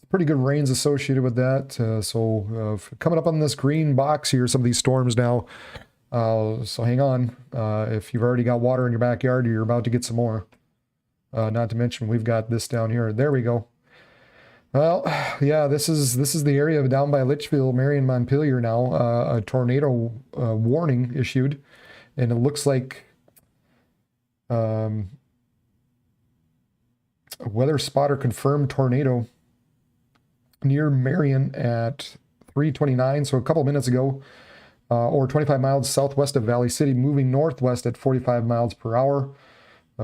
pretty good rains associated with that. So coming up on this green box here, some of these storms now. So hang on. If you've already got water in your backyard, you're about to get some more. Not to mention we've got this down here. There we go. Well, yeah, this is the area down by Litchfield, Marion, Montpelier now. A tornado warning issued, and it looks like a weather spotter confirmed tornado near Marion at 3:29, so a couple minutes ago, or 25 miles southwest of Valley City, moving northwest at 45 miles per hour.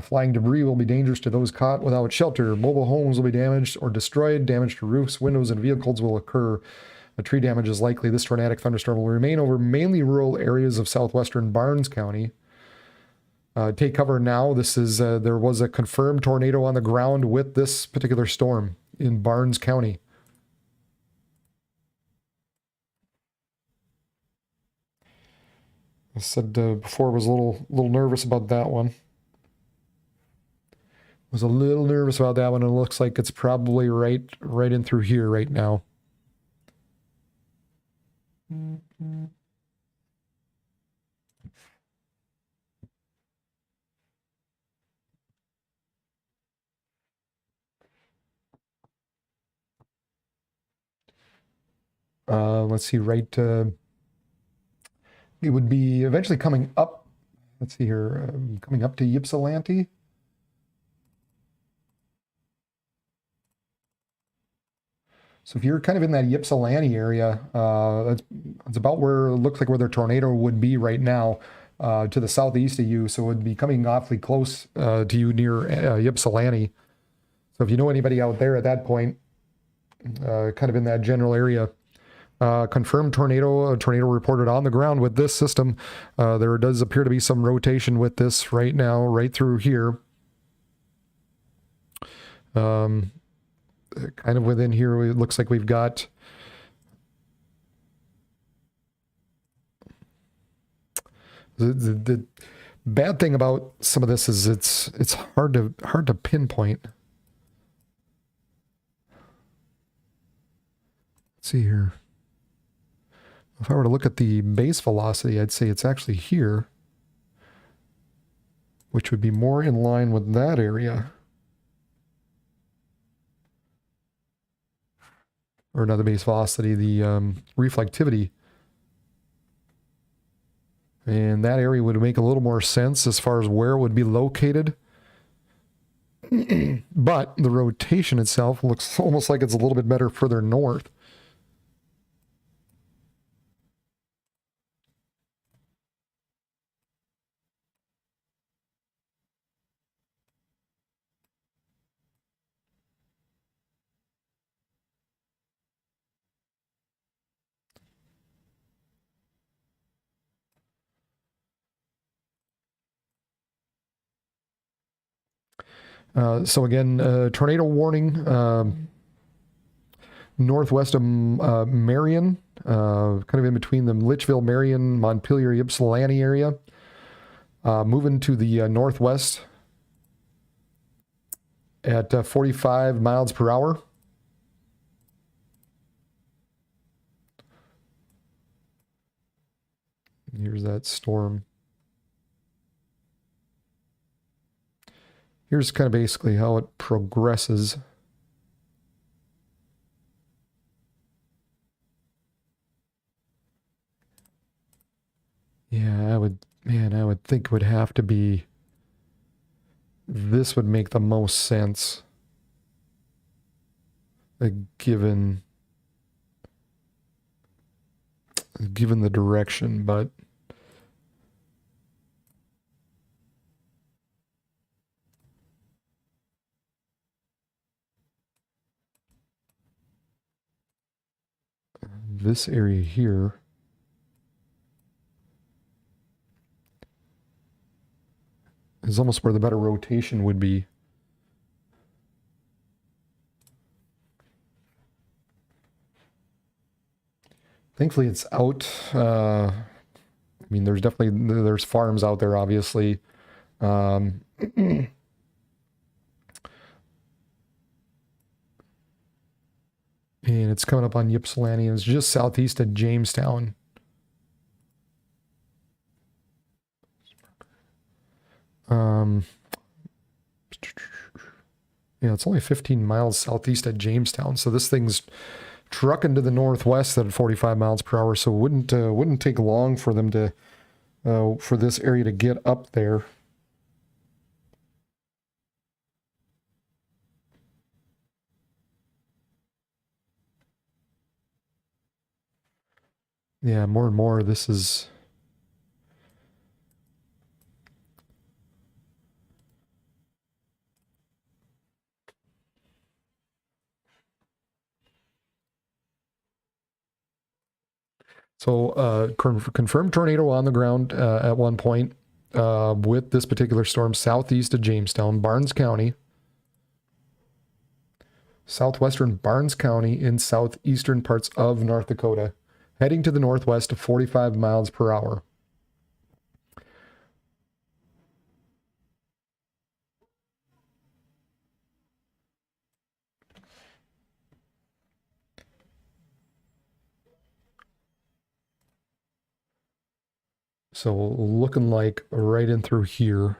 Flying debris will be dangerous to those caught without shelter. Mobile homes will be damaged or destroyed. Damage to roofs, windows, and vehicles will occur. Tree damage is likely. This tornadic thunderstorm will remain over mainly rural areas of southwestern Barnes County. Take cover now. This is there was a confirmed tornado on the ground with this particular storm in Barnes County. I said before I was a little nervous about that one. Was a little nervous about that one. It looks like it's probably right in through here right now. Let's see, it would be eventually coming up. Let's see here, coming up to Ypsilanti. So if you're kind of in that Ypsilanti area, that's about where it looks like where their tornado would be right now, to the southeast of you. So it would be coming awfully close to you near Ypsilanti. So if you know anybody out there at that point, kind of in that general area, confirmed tornado reported on the ground with this system. There does appear to be some rotation with this right now, right through here. Kind of within here, it looks like we've got the bad thing about some of this is it's hard to pinpoint. Let's see here. If I were to look at the base velocity, I'd say it's actually here, which would be more in line with that area. Or not the base velocity, the reflectivity. And that area would make a little more sense as far as where it would be located. But the rotation itself looks almost like it's a little bit better further north. So again, tornado warning northwest of Marion, kind of in between the Litchfield, Marion, Montpelier, Ypsilanti area. Moving to the northwest at 45 miles per hour. Here's that storm. here's kind of basically how it progresses. Yeah, I would think it would have to be, this would make the most sense, given the direction, but this area here is almost where the better rotation would be. Thankfully, it's out. I mean, there's farms out there, obviously. And it's coming up on Ypsilanti. It's just southeast of Jamestown. Yeah, it's only 15 miles southeast of Jamestown. So this thing's trucking to the northwest at 45 miles per hour. So it wouldn't take long for them to for this area to get up there. Yeah, more and more this is. So confirmed tornado on the ground at one point with this particular storm southeast of Jamestown, Barnes County. Southwestern Barnes County in southeastern parts of North Dakota, heading to the northwest to 45 miles per hour. So looking like right in through here.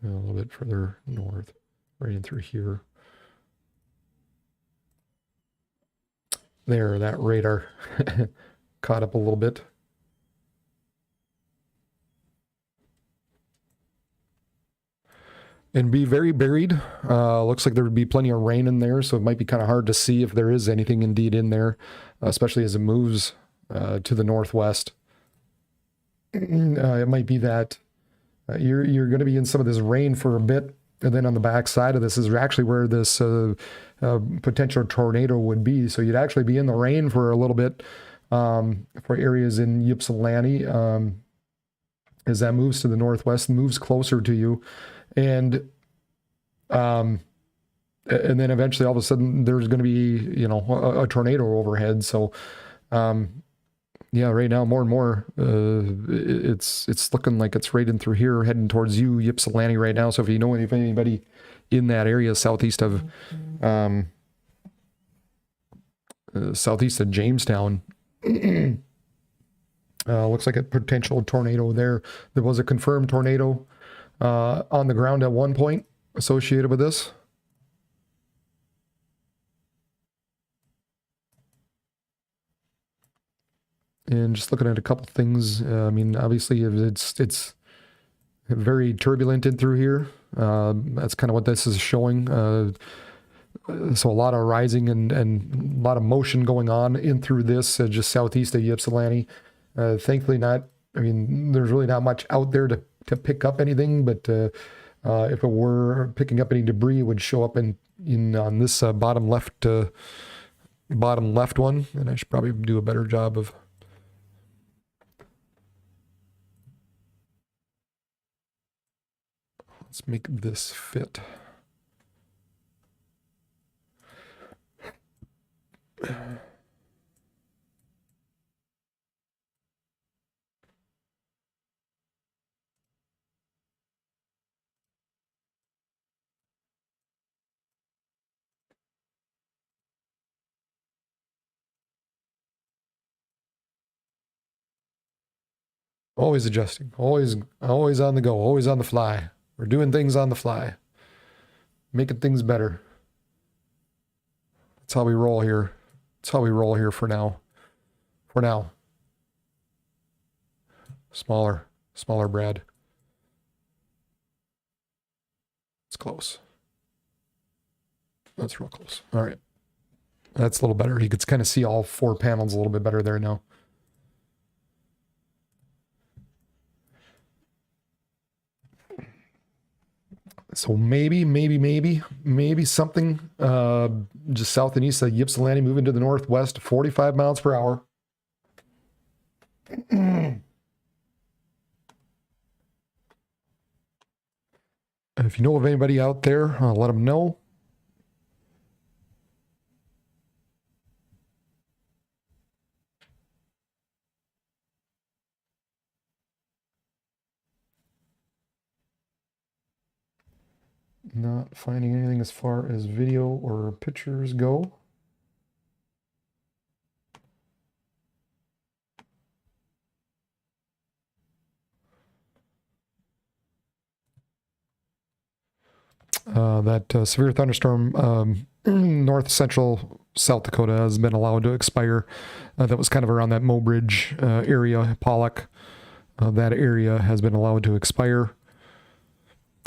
A little bit further north, right in through here. There, that radar caught up a little bit. And be very buried. Looks like there would be plenty of rain in there, so it might be kind of hard to see if there is anything indeed in there, especially as it moves to the northwest. It might be that you're going to be in some of this rain for a bit, and then on the back side of this is actually where this potential tornado would be. So you'd actually be in the rain for a little bit for areas in Ypsilanti as that moves to the northwest, moves closer to you, and then eventually all of a sudden there's going to be a tornado overhead. So yeah, right now more and more it's looking like it's right in through here, heading towards you, Ypsilanti, right now. So if you know if anybody in that area southeast of Jamestown, looks like a potential tornado there. There was a confirmed tornado on the ground at one point associated with this. And just looking at a couple things, I mean, obviously it's very turbulent in through here. That's kind of what this is showing. So a lot of rising and a lot of motion going on in through this, just southeast of Ypsilanti. Thankfully not, I mean, there's really not much out there to pick up anything, but if it were picking up any debris, it would show up in on this bottom left one, and I should probably do a better job of. Let's make this fit. Always adjusting. Always on the go. Always on the fly. We're doing things on the fly. Making things better. That's how we roll here. That's how we roll here for now. For now. Smaller, Brad. It's close. That's real close. All right. That's a little better. You could kind of see all 4 panels a little bit better there now. So maybe something just south and east of Ypsilanti, moving to the northwest, 45 miles per hour. If you know of anybody out there, let them know. Not finding anything as far as video or pictures go. That severe thunderstorm north central South Dakota has been allowed to expire. That was kind of around that Mobridge area, Pollock. That area has been allowed to expire.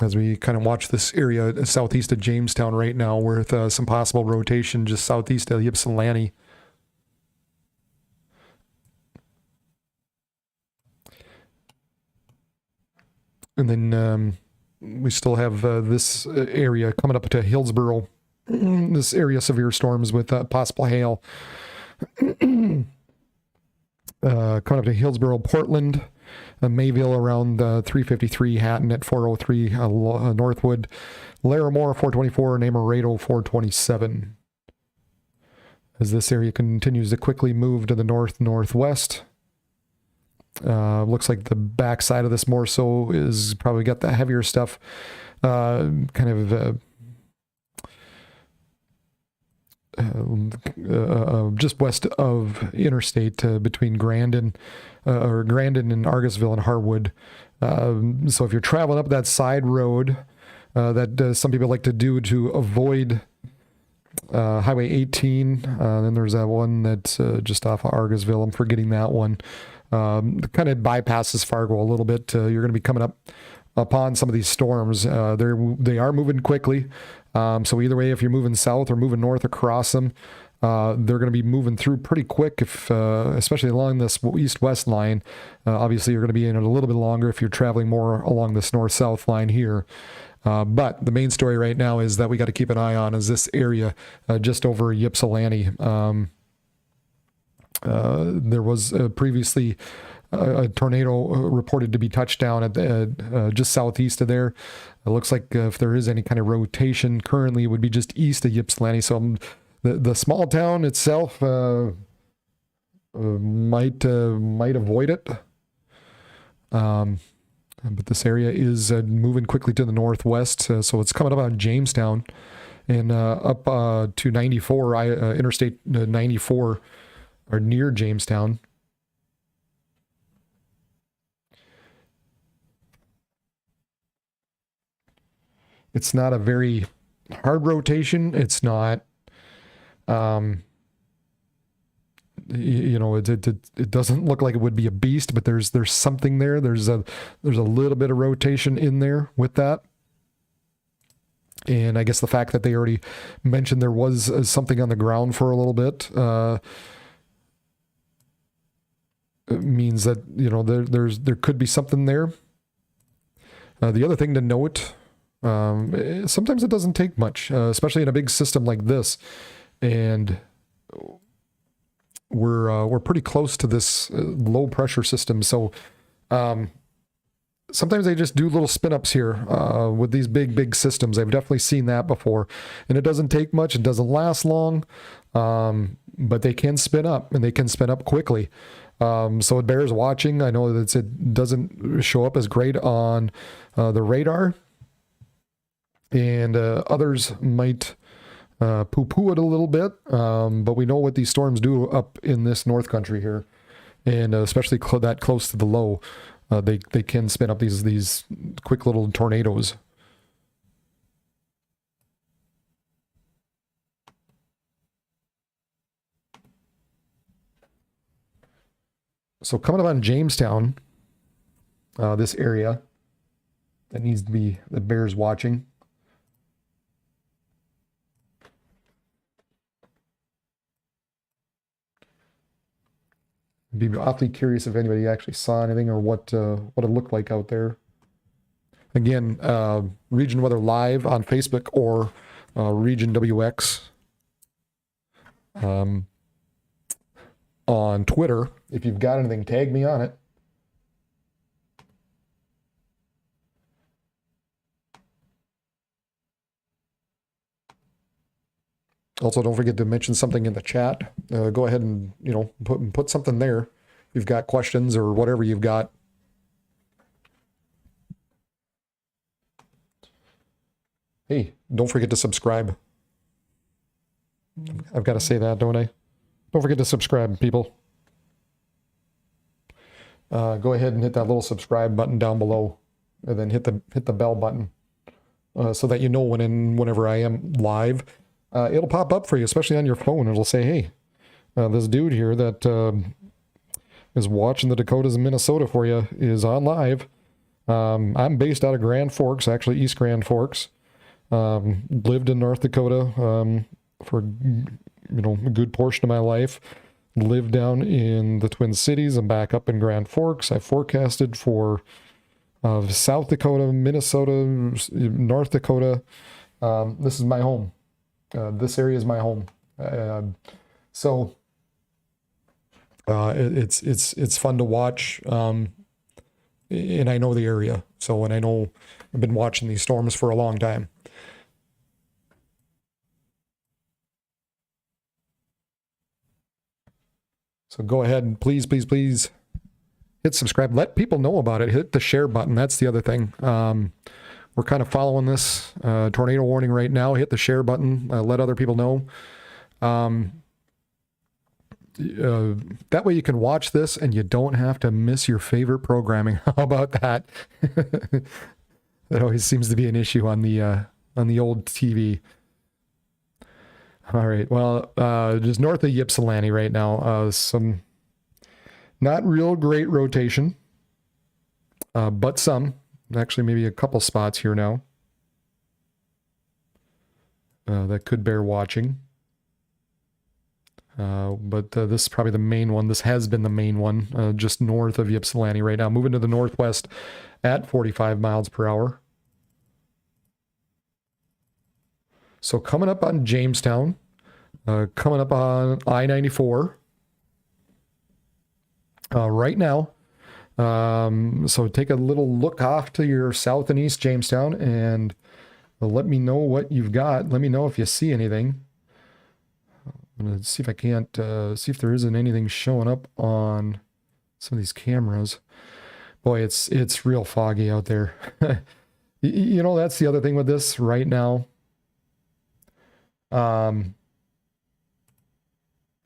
As we kind of watch this area southeast of Jamestown right now with some possible rotation just southeast of Ypsilanti. And then we still have this area coming up to Hillsboro. This area of severe storms with possible hail. Coming up to Hillsboro, Portland. Mayville around 353, Hatton at 403, Northwood, Larimore 424, Namarato 427. As this area continues to quickly move to the northwest, looks like the backside of this more so is probably got the heavier stuff, just west of interstate between Grandin and Argosville and Harwood. So if you're traveling up that side road that some people like to do to avoid Highway 18, then there's that one that's just off of Argosville. I'm forgetting that one. Kind of bypasses Fargo a little bit. You're going to be coming up upon some of these storms. They are moving quickly. So either way, if you're moving south or moving north across them, they're going to be moving through pretty quick, if especially along this east-west line. Obviously, you're going to be in it a little bit longer if you're traveling more along this north-south line here. But the main story right now is that we got to keep an eye on is this area just over Ypsilanti. There was previously a tornado reported to be touched down at just southeast of there. It looks like if there is any kind of rotation currently, it would be just east of Ypsilanti. So the small town itself might avoid it. But this area is moving quickly to the northwest. So it's coming up on Jamestown and up to 94, Interstate 94, or near Jamestown. It's not a very hard rotation. It's not, it doesn't look like it would be a beast, but there's something there. There's a little bit of rotation in there with that. And I guess the fact that they already mentioned there was something on the ground for a little bit, it means that, there could be something there. The other thing to note, sometimes it doesn't take much, especially in a big system like this, and we're pretty close to this low pressure system. So sometimes they just do little spin ups here with these big systems. I've definitely seen that before, and it doesn't take much. It doesn't last long, but they can spin up, and they can spin up quickly. So it bears watching. I know that it doesn't show up as great on the radar. And others might poo-poo it a little bit, but we know what these storms do up in this north country here, and especially that close to the low. they can spin up these quick little tornadoes. So coming up on Jamestown, this area that needs to be, the bears watching. I'd be awfully curious if anybody actually saw anything or what it looked like out there. Again, Region Weather Live on Facebook or Region WX on Twitter. If you've got anything, tag me on it. Also, don't forget to mention something in the chat. Go ahead and, put something there. If you've got questions or whatever you've got. Hey, don't forget to subscribe. I've got to say that, don't I? Don't forget to subscribe, people. Go ahead and hit that little subscribe button down below, and then hit the bell button so that you know whenever I am live. It'll pop up for you, especially on your phone. It'll say, hey, this dude here that is watching the Dakotas and Minnesota for you is on live. I'm based out of Grand Forks, actually East Grand Forks. Lived in North Dakota for a good portion of my life. Lived down in the Twin Cities and back up in Grand Forks. I forecasted for South Dakota, Minnesota, North Dakota. This is my home. This area is my home. So it's fun to watch. And I know the area. So, and I know I've been watching these storms for a long time. So go ahead and please hit subscribe. Let people know about it. Hit the share button. That's the other thing. We're kind of following this tornado warning right now. Hit the share button. Let other people know. That way you can watch this and you don't have to miss your favorite programming. How about that? That always seems to be an issue on the old TV. All right, well, just north of Ypsilanti right now, some not real great rotation, but some, actually maybe a couple spots here now that could bear watching. But this is probably the main one. This has been the main one, just north of Ypsilanti right now. Moving to the northwest at 45 miles per hour. So coming up on Jamestown, coming up on I-94 right now. So take a little look off to your south and east Jamestown and let me know what you've got. Let me know if you see anything. I'm going to see if I can't, see if there isn't anything showing up on some of these cameras. Boy, it's real foggy out there. That's the other thing with this right now.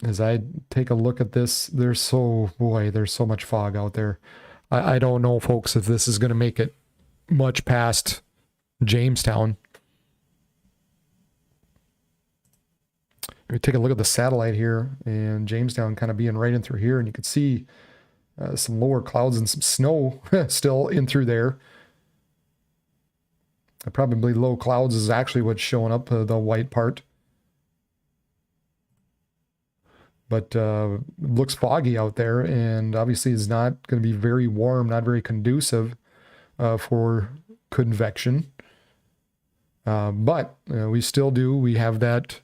As I take a look at this, there's so much fog out there. I don't know, folks, if this is going to make it much past Jamestown. We take a look at the satellite here, and Jamestown kind of being right in through here, and you can see some lower clouds and some snow still in through there. Probably low clouds is actually what's showing up, the white part. But looks foggy out there, and obviously is not going to be very warm, not very conducive for convection. But we still do. We have that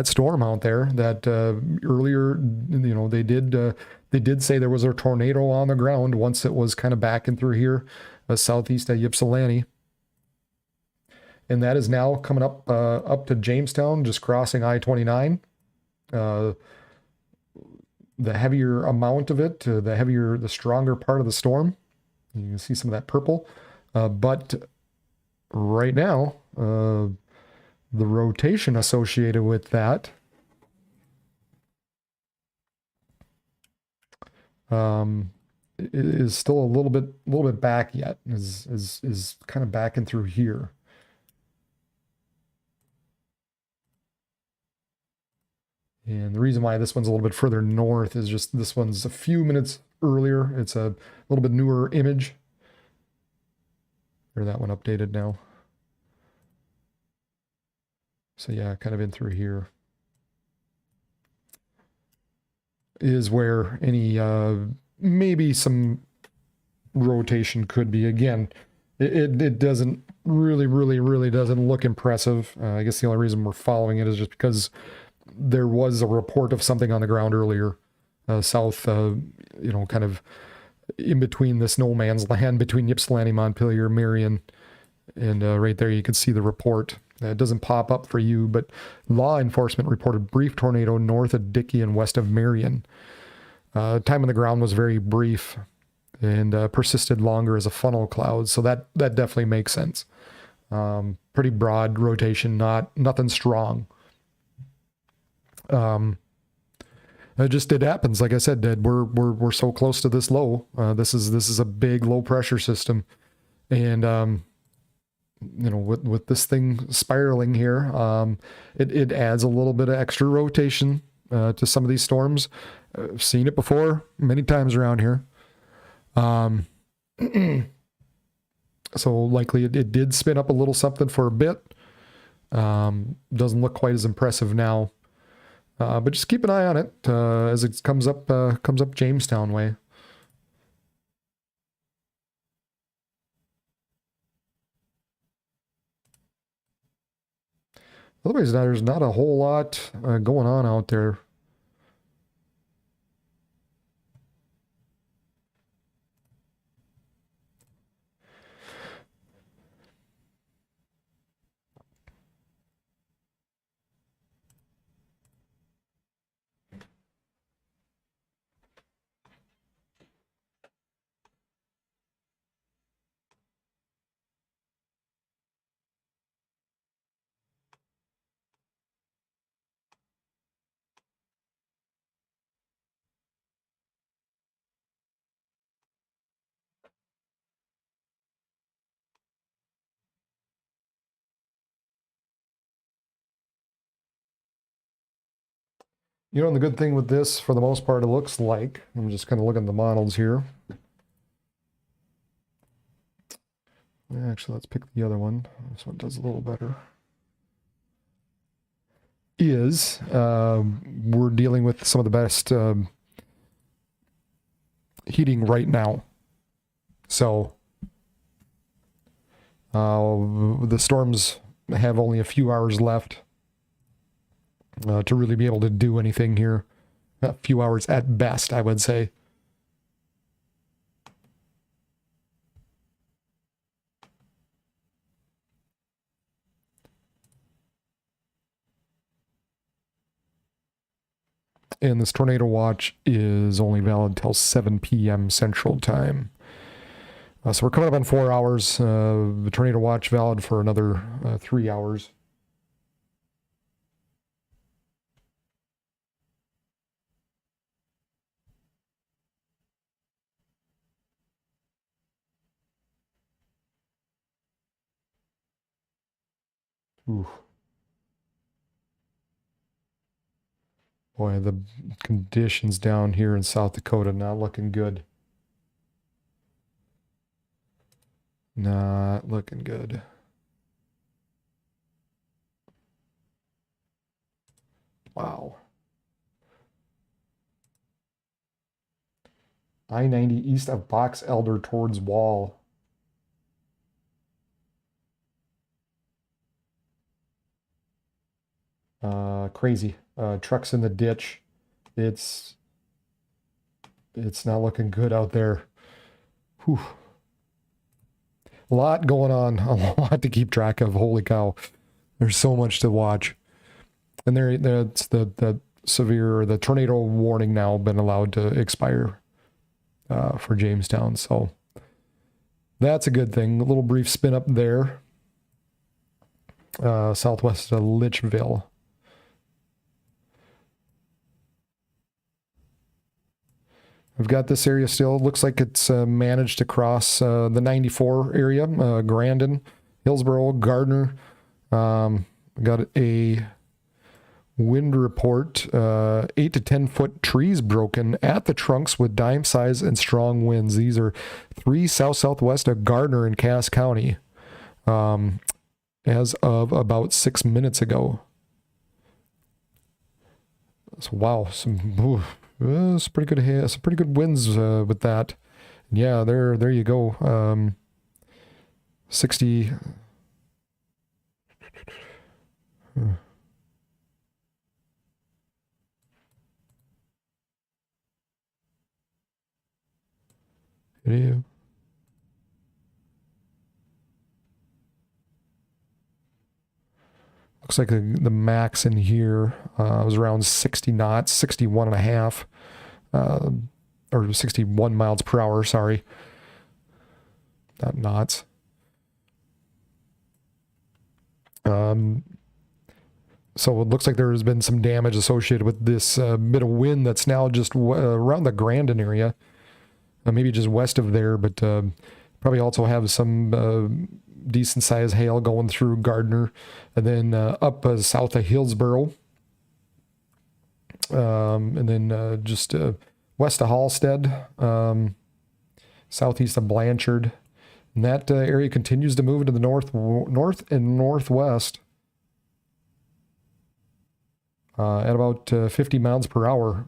storm out there that earlier, they did say there was a tornado on the ground once it was kind of back in through here, southeast of Ypsilanti. And that is now coming up to Jamestown, just crossing I-29. The heavier amount of it, the stronger part of the storm. You can see some of that purple. But right now, the rotation associated with that is still a little bit back yet. Is kind of backing through here. And the reason why this one's a little bit further north is just this one's a few minutes earlier. It's a little bit newer image. Or that one updated now. So yeah, kind of in through here is where any maybe some rotation could be. Again, it doesn't really doesn't look impressive. I guess the only reason we're following it is just because there was a report of something on the ground earlier, south, you know, kind of in between this no man's land between Ypsilanti, Montpelier, Marion, and right there you can see the report. It doesn't pop up for you, but law enforcement reported brief tornado north of Dickey and west of Marion. Time on the ground was very brief and persisted longer as a funnel cloud, so that definitely makes sense. Pretty broad rotation, nothing strong. It happens. Like I said, Dad, we're so close to this low. This is a big low pressure system, and you know, with this thing spiraling here, it adds a little bit of extra rotation to some of these storms. I've seen it before many times around here. So likely it did spin up a little something for a bit. Doesn't look quite as impressive now. But just keep an eye on it as it comes up Jamestown way. Otherwise, there's not a whole lot going on out there. You know, and the good thing with this, for the most part, it looks like, I'm just kind of looking at the models here. Actually, let's pick the other one. This one does a little better. We're dealing with some of the best heating right now. So the storms have only a few hours left to really be able to do anything here. A few hours at best, I would say. And this tornado watch is only valid till 7 p.m. Central Time. So we're coming up on 4 hours. The tornado watch valid for another 3 hours. Ooh. Boy, the conditions down here in South Dakota not looking good. Not looking good. Wow. I-90 east of Box Elder towards Wall. Crazy. Trucks in the ditch. It's not looking good out there. Whew. A lot going on. A lot to keep track of. Holy cow. There's so much to watch. And that's the severe, the tornado warning now been allowed to expire for Jamestown. So that's a good thing. A little brief spin up there. Southwest of Litchville. We've got this area still. Looks like it's managed to cross the 94 area, Grandin, Hillsboro, Gardner. Got a wind report, 8 to 10 foot trees broken at the trunks with dime size and strong winds. These are 3 south-southwest of Gardner in Cass County as of about 6 minutes ago. So, wow, some pretty good, some pretty good winds with that. Yeah, there you go. 60. Yeah. Looks like the max in here was around 60 knots, 61 and a half, or 61 miles per hour, sorry. Not knots. So it looks like there has been some damage associated with this bit of wind that's now just around the Grandin area. Maybe just west of there, but probably also have some decent sized hail going through Gardner, and then up south of Hillsboro, and then just west of Halstead, southeast of Blanchard. And that area continues to move into the north and northwest at about 50 miles per hour.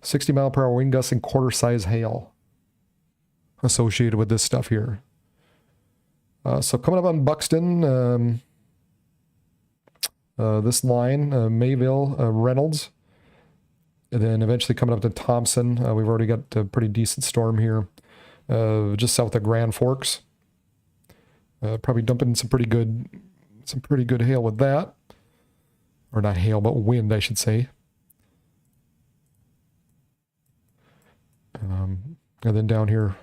60 mile per hour wind gusts and quarter size hail associated with this stuff here. So coming up on Buxton, this line, Mayville, Reynolds, and then eventually coming up to Thompson. We've already got a pretty decent storm here, just south of Grand Forks. Probably dumping some pretty good hail with that, or not hail, but wind, I should say. And then down here,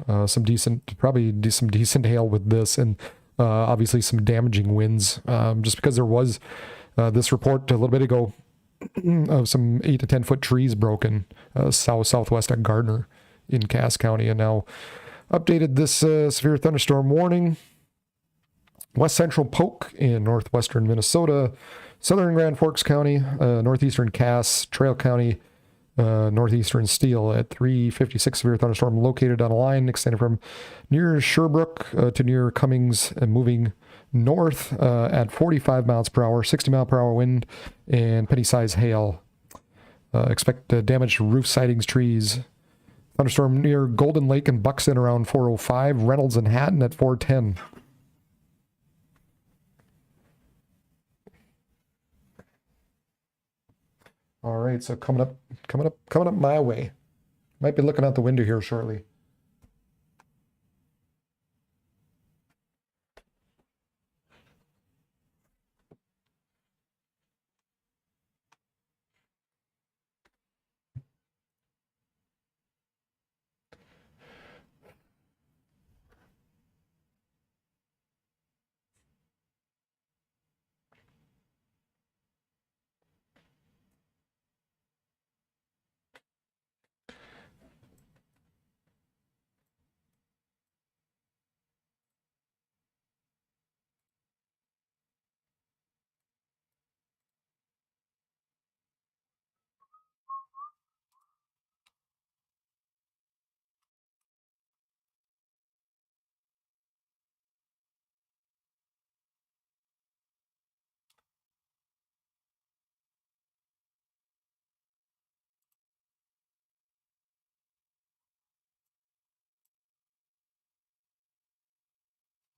probably some decent hail with this, and obviously some damaging winds, just because there was this report a little bit ago of some 8 to 10 foot trees broken southwest of Gardner in Cass County, and now updated this severe thunderstorm warning. West Central Polk in northwestern Minnesota, southern Grand Forks County, northeastern Cass, Trail County, northeastern Steele at 3:56 severe thunderstorm located on a line extended from near Sherbrooke to near Cummings and moving north at 45 miles per hour, 60 mile per hour wind, and penny-sized hail. Expect damage to roof sidings, trees. Thunderstorm near Golden Lake and Buxton around 4:05, Reynolds and Hatton at 4:10. All right, so coming up my way. Might be looking out the window here shortly.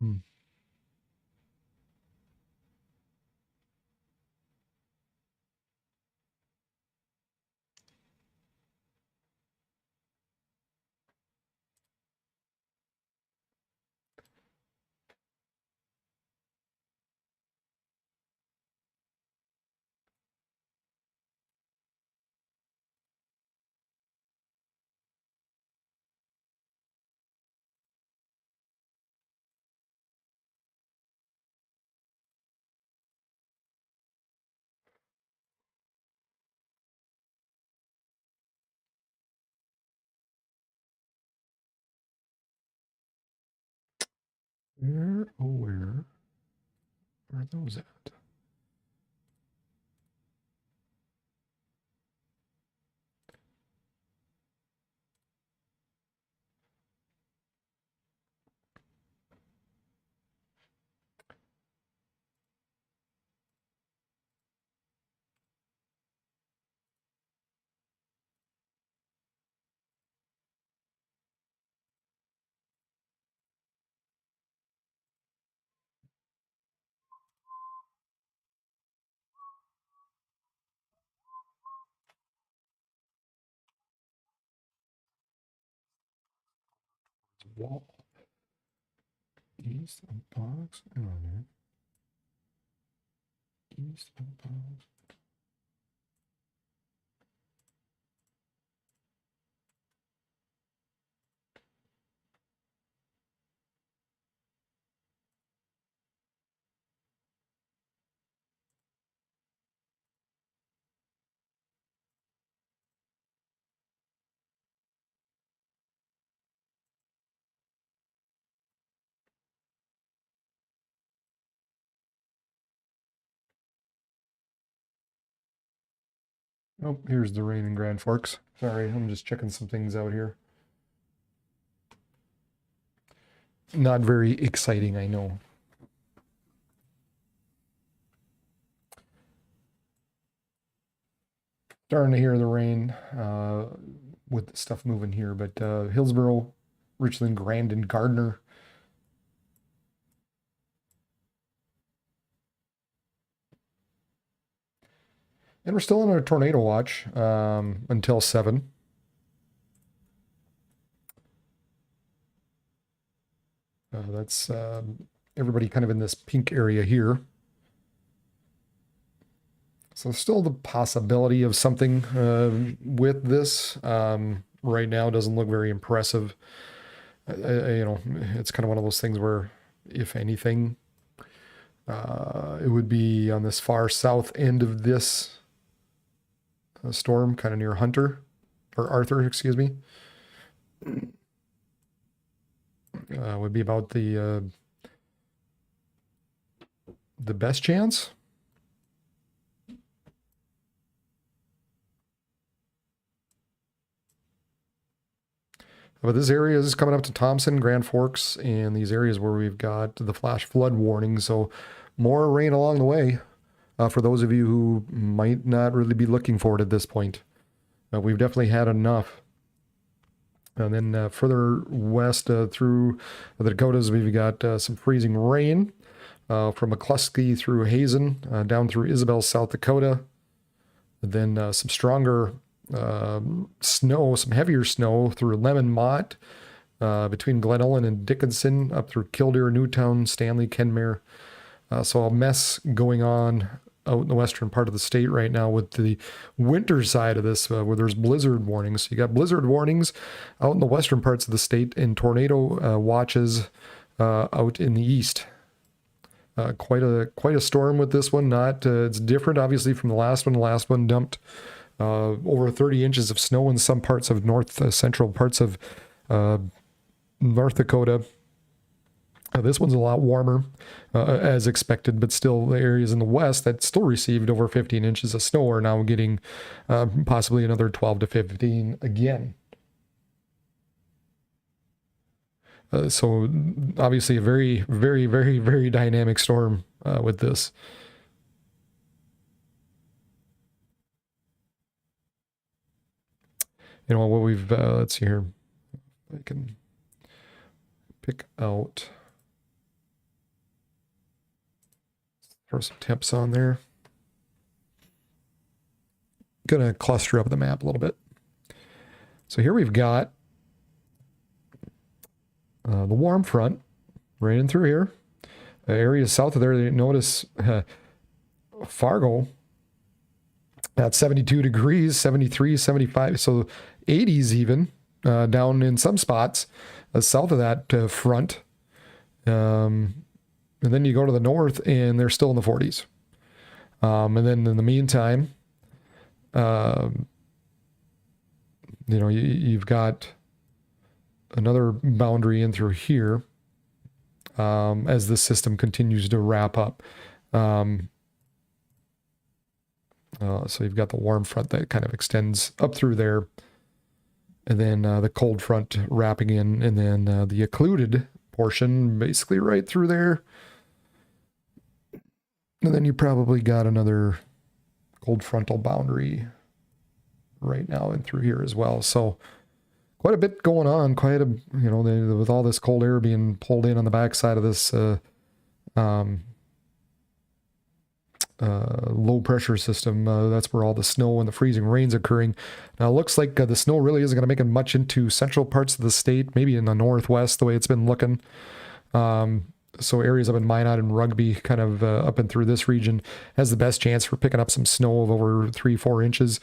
Hmm. Where are those at? Wall. East of Box. East of Box. Oh, here's the rain in Grand Forks. Sorry, I'm just checking some things out here. Not very exciting, I know. Starting to hear the rain with the stuff moving here, but Hillsboro, Richland, Grandin, Gardner. And we're still in a tornado watch until 7. That's everybody kind of in this pink area here. So still the possibility of something with this. Right now doesn't look very impressive. It's kind of one of those things where, if anything, it would be on this far south end of this storm, kind of near Hunter, or Arthur, excuse me. Would be about the best chance. But this area is coming up to Thompson, Grand Forks, and these areas where we've got the flash flood warning. So more rain along the way for those of you who might not really be looking for it at this point. We've definitely had enough. And then further west through the Dakotas, we've got some freezing rain from McCluskey through Hazen, down through Isabel, South Dakota. And then some stronger snow, some heavier snow through Lemon Mott, between Glen Ellen and Dickinson, up through Kildare, Newtown, Stanley, Kenmare. So a mess going on out in the western part of the state right now with the winter side of this, where there's blizzard warnings. So you got blizzard warnings out in the western parts of the state and tornado watches out in the east. Quite a storm with this one. It's different obviously from the last one. The last one dumped over 30 inches of snow in some parts of central parts of North Dakota. This one's a lot warmer, as expected, but still the areas in the west that still received over 15 inches of snow are now getting possibly another 12 to 15 again. So obviously a very, very, very, very dynamic storm with this. You know what we've, let's see here. I can pick out, throw some temps on there. Gonna cluster up the map a little bit. So here we've got the warm front right in through here. Areas south of there, you notice Fargo at 72 degrees, 73, 75, so 80s even, down in some spots south of that front. And then you go to the north and they're still in the 40s. And then in the meantime, you've got another boundary in through here. as the system continues to wrap up. So you've got the warm front that kind of extends up through there, and then the cold front wrapping in, and then the occluded portion basically right through there. And then you probably got another cold frontal boundary right now and through here as well. So quite a bit going on, quite a, with all this cold air being pulled in on the backside of this low pressure system. That's where all the snow and the freezing rain's occurring. Now it looks like the snow really isn't going to make it much into central parts of the state, maybe in the northwest, the way it's been looking. So areas up in Minot and Rugby, kind of up and through this region, has the best chance for picking up some snow of over 3-4 inches.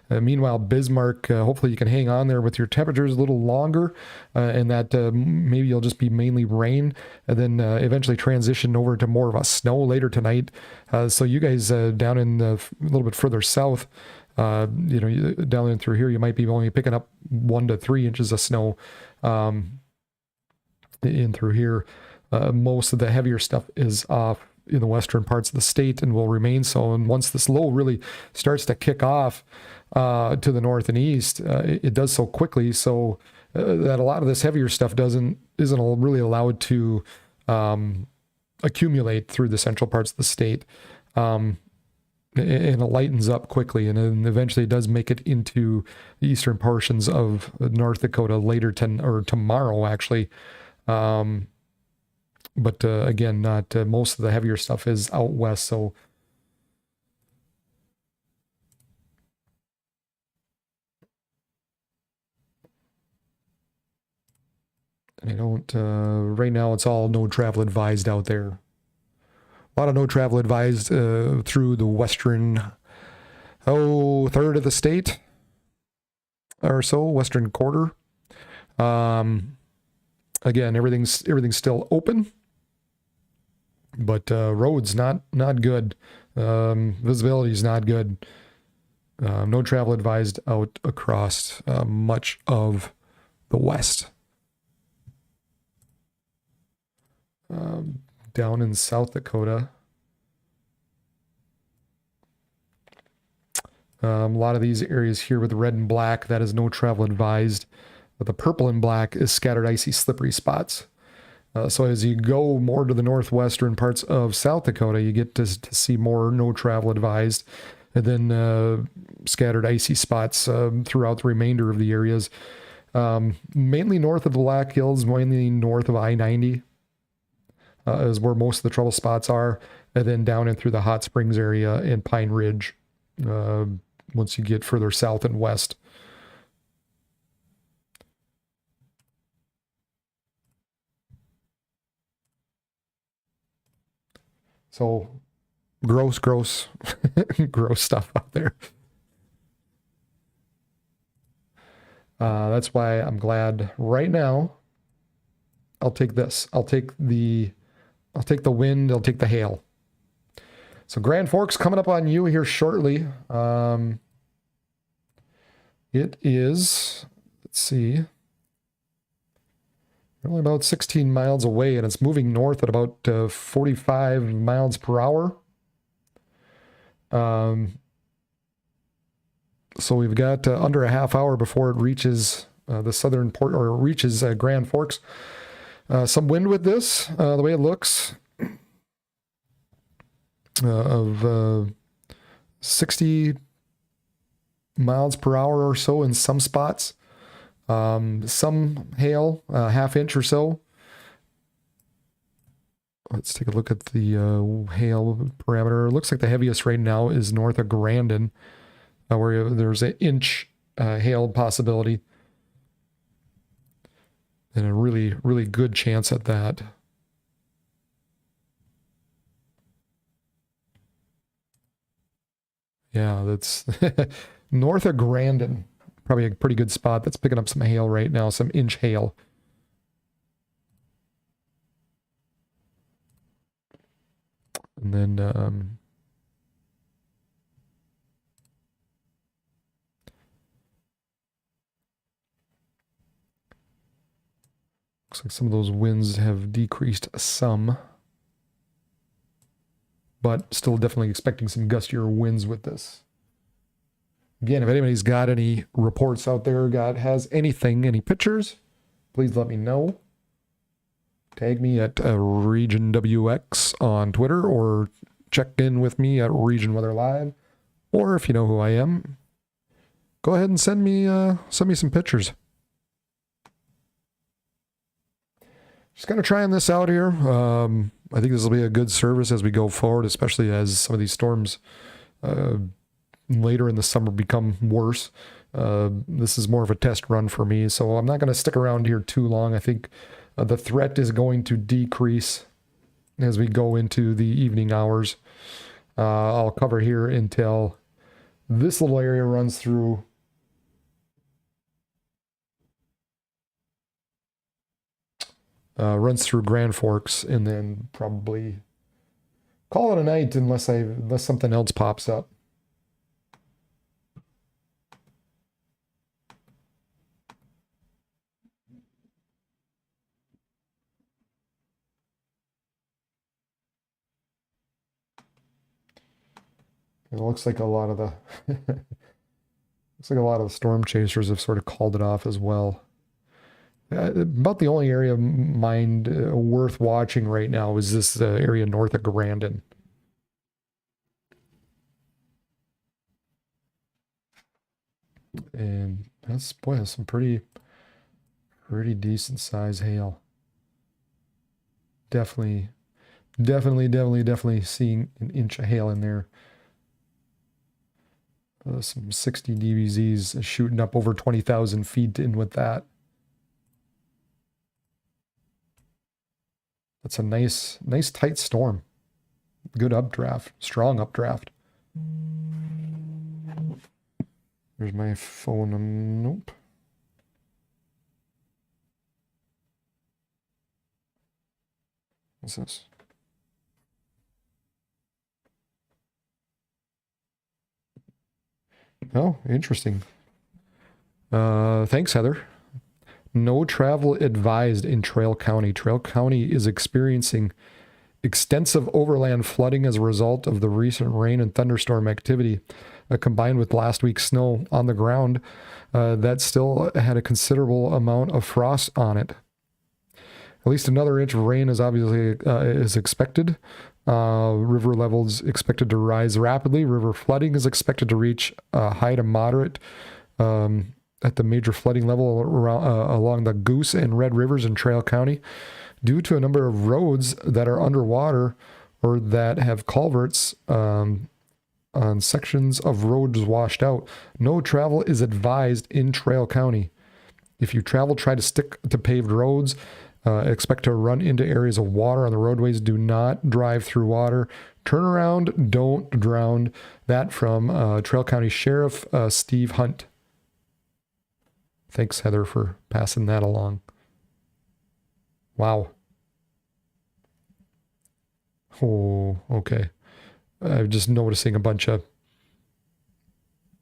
Meanwhile, Bismarck, hopefully you can hang on there with your temperatures a little longer, and that maybe you'll just be mainly rain, and then eventually transition over to more of a snow later tonight. So you guys down in a little bit further south, down in through here, you might be only picking up 1 to 3 inches of snow in through here. Most of the heavier stuff is off in the western parts of the state and will remain so. And once this low really starts to kick off to the north and east, it does so quickly, so that a lot of this heavier stuff isn't really allowed to accumulate through the central parts of the state. And it lightens up quickly, and then eventually it does make it into the eastern portions of North Dakota later tomorrow, actually. But again, not most of the heavier stuff is out west, so I don't, right now it's all no travel advised out there. A lot of no travel advised through the western, third of the state or so, western quarter. Again, everything's still open, but roads not good. Visibility is not good. No travel advised out across much of the west. Down in South Dakota, a lot of these areas here with red and black, that is no travel advised. But the purple and black is scattered icy slippery spots. So as you go more to the northwestern parts of South Dakota, you get to see more no travel advised, and then scattered icy spots throughout the remainder of the areas. Mainly north of the Black Hills, mainly north of I-90 is where most of the trouble spots are, and then down in through the Hot Springs area and Pine Ridge once you get further south and west. So gross, gross stuff out there. That's why I'm glad right now. I'll take this. I'll take the wind. I'll take the hail. So Grand Forks coming up on you here shortly. It is, let's see, only about 16 miles away, and it's moving north at about 45 miles per hour. So we've got under a half hour before it reaches the southern port, or reaches Grand Forks. Some wind with this, the way it looks, of 60 miles per hour or so in some spots. Some hail, half inch or so. Let's take a look at the hail parameter. It looks like the heaviest right now is north of Grandin, where there's an inch hail possibility. And a really, really good chance at that. Yeah, that's north of Grandin. Probably a pretty good spot. That's picking up some hail right now, some inch hail. And then Looks like some of those winds have decreased some, but still definitely expecting some gustier winds with this. Again, if anybody's got any reports out there, has anything, any pictures, please let me know. Tag me at RegionWX on Twitter, or check in with me at Region Weather Live. Or if you know who I am, go ahead and send me some pictures. Just kind of trying this out here. I think this will be a good service as we go forward, especially as some of these storms later in the summer become worse. This is more of a test run for me, so I'm not going to stick around here too long. I think the threat is going to decrease as we go into the evening hours. I'll cover here until this little area runs through Grand Forks, and then probably call it a night unless something else pops up. It looks like a lot of the storm chasers have sort of called it off as well. About the only area worth watching right now is this area north of Grandin. And that's some pretty decent size hail. Definitely seeing an inch of hail in there. Some 60 DBZs shooting up over 20,000 feet in with that. That's a nice tight storm. Good updraft, strong updraft. There's my phone. Nope. What's this? Oh, interesting. Thanks, Heather. No travel advised in Trail County. Trail County is experiencing extensive overland flooding as a result of the recent rain and thunderstorm activity, combined with last week's snow on the ground that still had a considerable amount of frost on it. At least another inch of rain is obviously is expected. River levels expected to rise rapidly. River flooding is expected to reach high to moderate at the major flooding level along the Goose and Red Rivers in Trail County, due to a number of roads that are underwater or that have culverts on sections of roads washed out. No travel is advised in Trail County. If you travel, try to stick to paved roads. Expect to run into areas of water on the roadways. Do not drive through water. Turn around, don't drown. That from Trail County Sheriff Steve Hunt. Thanks, Heather, for passing that along. Wow. Oh, okay. I'm just noticing a bunch of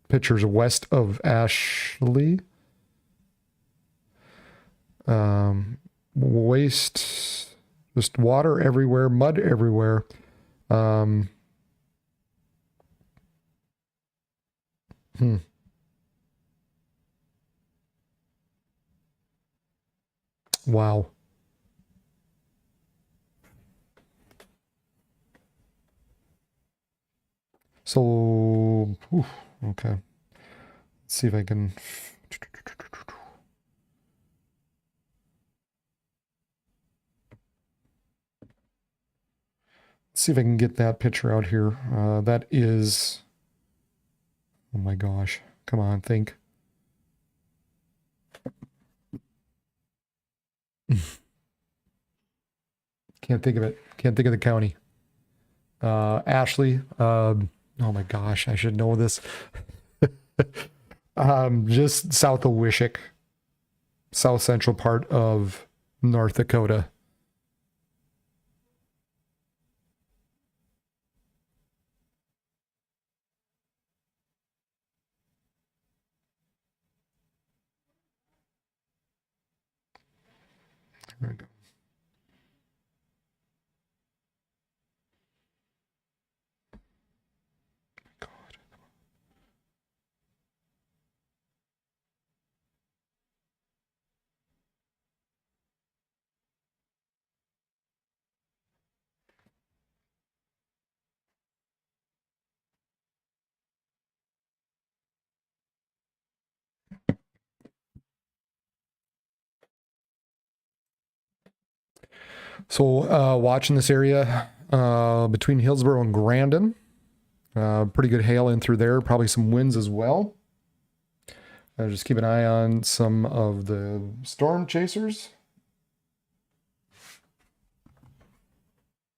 pictures west of Ashley. Waste, just water everywhere, mud everywhere. Wow. So, okay. Let's see if I can. See if I can get that picture out here. That is, oh my gosh, come on, think. Can't think of it. Can't think of the county. Ashley. Oh my gosh, I should know this. Just south of Wishick, south central part of North Dakota. There we go. God. So watching this area between Hillsborough and Grandin. Pretty good hail in through there. Probably some winds as well. Just keep an eye on some of the storm chasers.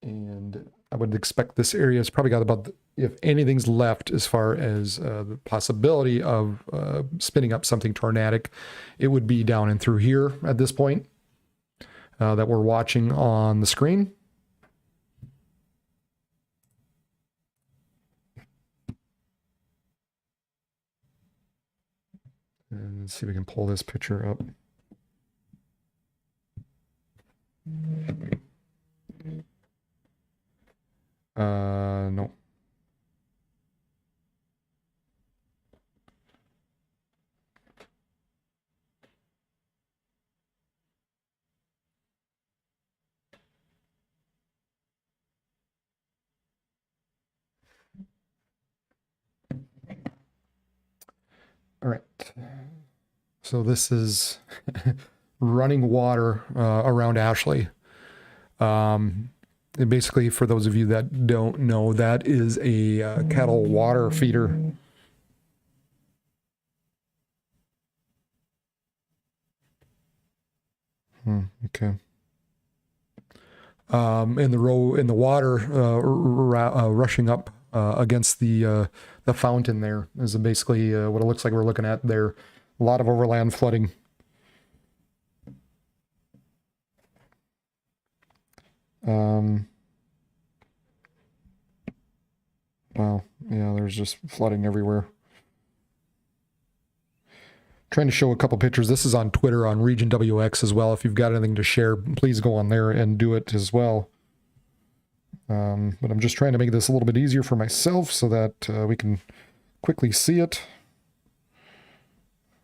And I would expect this area has probably got about, if anything's left as far as the possibility of spinning up something tornadic, it would be down and through here at this point that we're watching on the screen. And let's see if we can pull this picture up. No. All right. So this is running water around Ashley. Basically, for those of you that don't know, that is a cattle water feeder. Okay. In the water rushing up against the fountain there is basically what it looks like we're looking at there. A lot of overland flooding. Wow, yeah, there's just flooding everywhere. Trying to show a couple pictures. This is on Twitter, on Region WX as well. If you've got anything to share, please go on there and do it as well. But I'm just trying to make this a little bit easier for myself so that we can quickly see it.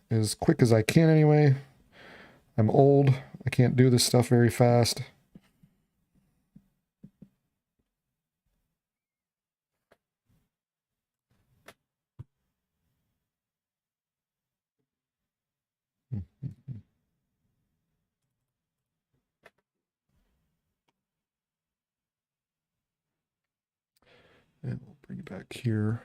As quick as I can anyway. I'm old. I can't do this stuff very fast. And we'll bring it back here.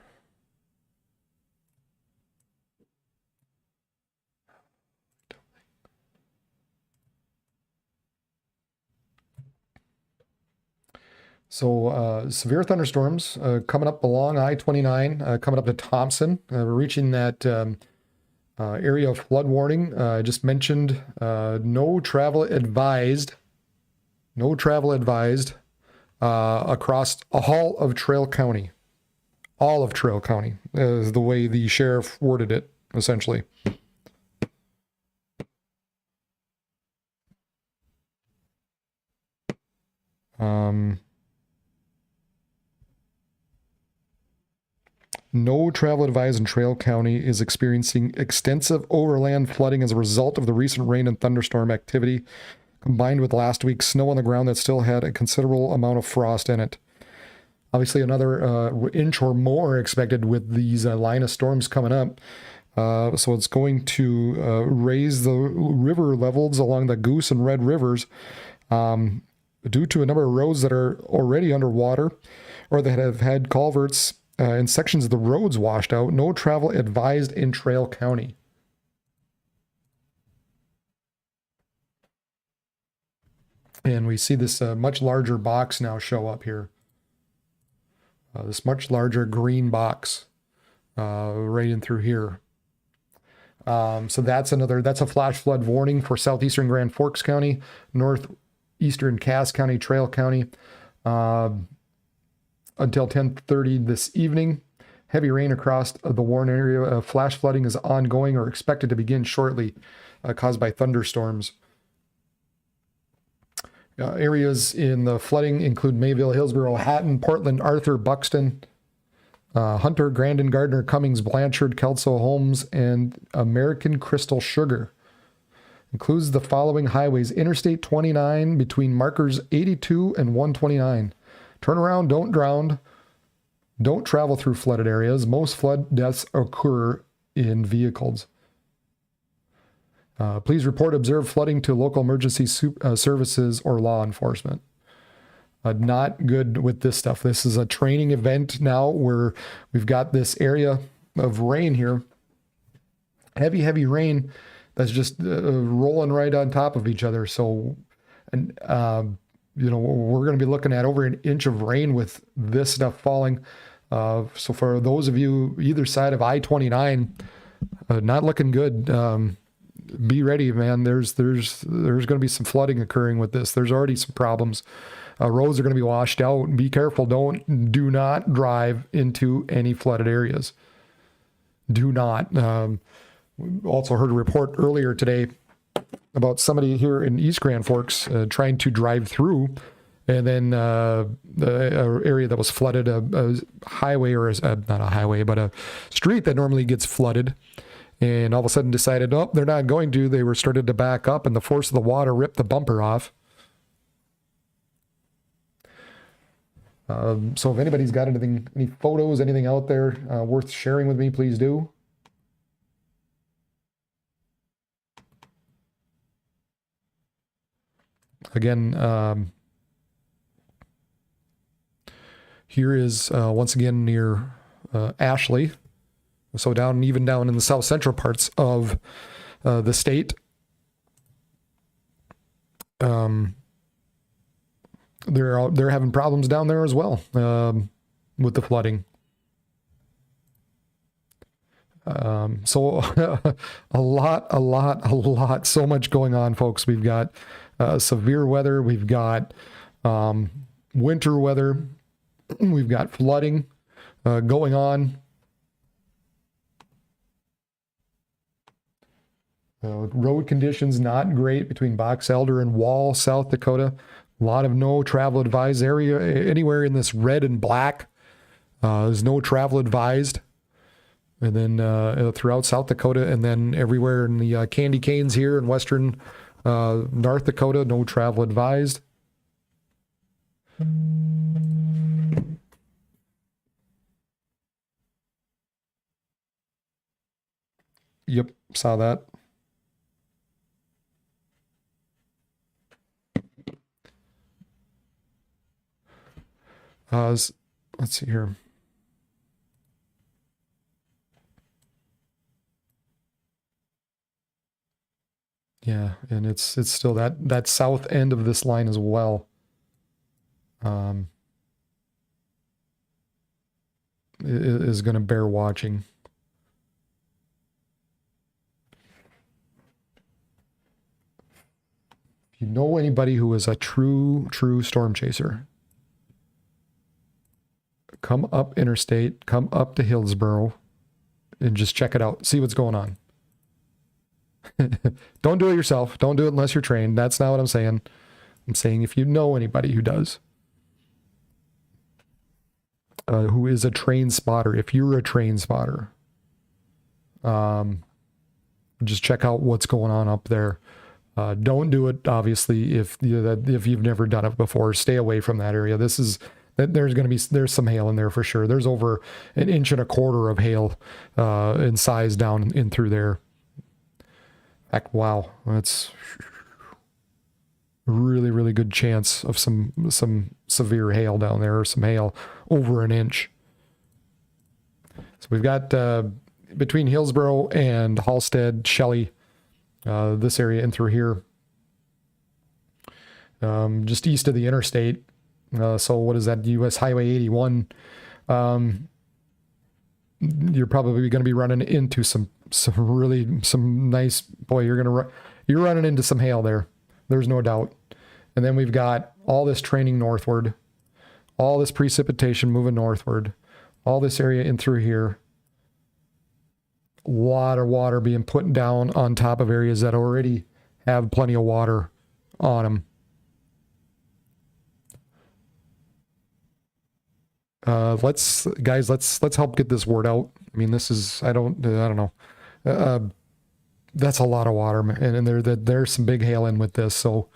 So severe thunderstorms coming up along I-29, coming up to Thompson. We're reaching that area of flood warning. I just mentioned no travel advised. No travel advised across all of Trail County. All of Trail County is the way the sheriff worded it, essentially. No travel advised in Trail County is experiencing extensive overland flooding as a result of the recent rain and thunderstorm activity, combined with last week's snow on the ground that still had a considerable amount of frost in it. Obviously, another inch or more expected with these line of storms coming up. So it's going to raise the river levels along the Goose and Red Rivers due to a number of roads that are already underwater or that have had culverts and sections of the roads washed out. No travel advised in Trail County. And we see this much larger box now show up here. This much larger green box right in through here. So that's a flash flood warning for southeastern Grand Forks County, northeastern Cass County, Trail County, until 10:30 this evening. Heavy rain across the Warren area. Flash flooding is ongoing or expected to begin shortly, caused by thunderstorms. Areas in the flooding include Mayville, Hillsborough, Hatton, Portland, Arthur, Buxton, Hunter, Grandin, Gardner, Cummings, Blanchard, Kelso, Holmes, and American Crystal Sugar. Includes the following highways: Interstate 29 between markers 82 and 129. Turn around, don't drown. Don't travel through flooded areas. Most flood deaths occur in vehicles. Please report observed flooding to local emergency services or law enforcement. Not good with this stuff. This is a training event now where we've got this area of rain here. Heavy rain that's just rolling right on top of each other. So, and we're going to be looking at over an inch of rain with this stuff falling. So for those of you either side of I-29, not looking good. Be ready, man. There's going to be some flooding occurring with this. There's already some problems. Roads are going to be washed out. Be careful. Do not drive into any flooded areas. Do not. Also heard a report earlier today about somebody here in East Grand Forks trying to drive through, and then the area that was flooded, a highway, or not a highway, but a street that normally gets flooded, and all of a sudden decided, oh, they're not going to. They were started to back up, and the force of the water ripped the bumper off. So if anybody's got any photos, anything out there worth sharing with me, please do. Again, here is once again near Ashley, so even down in the south central parts of the state. They're having problems down there as well with the flooding. So a lot, so much going on, folks. We've got severe weather. We've got winter weather. We've got flooding going on. Road conditions not great between Box Elder and Wall, South Dakota. A lot of no travel advised area. Anywhere in this red and black is no travel advised. And then throughout South Dakota, and then everywhere in the candy canes here in western North Dakota, no travel advised. Yep, saw that. Let's see here. Yeah, and it's still that south end of this line as well. Is going to bear watching. If you know anybody who is a true storm chaser, come up interstate, come up to Hillsborough, and just check it out. See what's going on. Don't do it yourself. Don't do it unless you're trained. That's not what I'm saying. I'm saying if you know anybody who does, who is a trained spotter, if you're a trained spotter, just check out what's going on up there. Don't do it, obviously, if you've never done it before. Stay away from that area. There's some hail in there for sure. There's over 1.25 inches of hail in size down in through there. Heck, wow, that's really good chance of some severe hail down there, or some hail over 1 inch. So we've got between Hillsborough and Halstead, Shelley, this area in through here, just east of the interstate. So what is that? US Highway 81. You're probably going to be running into some nice, boy, you're running into some hail there. There's no doubt. And then we've got all this training northward, all this precipitation moving northward, all this area in through here. A lot of water being put down on top of areas that already have plenty of water on them. let's help get this word out. I mean, this is, I don't know. Uh, that's a lot of water, and there's some big hail in with this. So,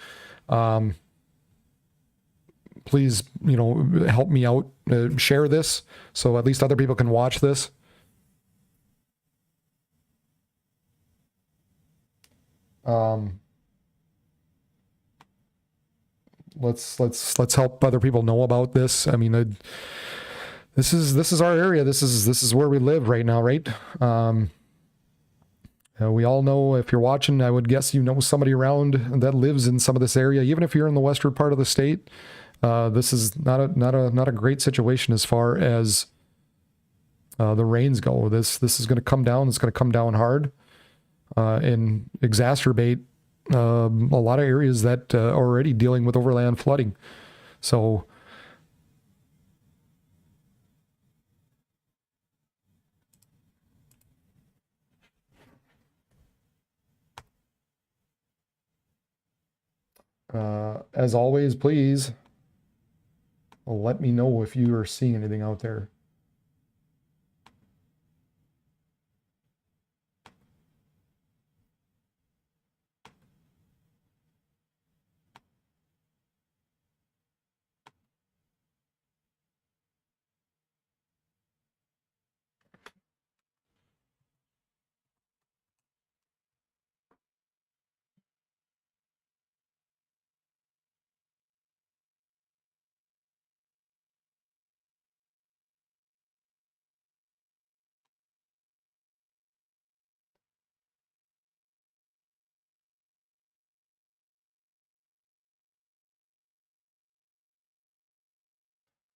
please, help me out. Share this so at least other people can watch this. Let's help other people know about this. I mean, this is our area. This is where we live right now, right? We all know, if you're watching, I would guess you know somebody around that lives in some of this area. Even if you're in the western part of the state, this is not a great situation as far as the rains go. This is going to come down. It's going to come down hard and exacerbate a lot of areas that are already dealing with overland flooding. So, as always, please let me know if you are seeing anything out there.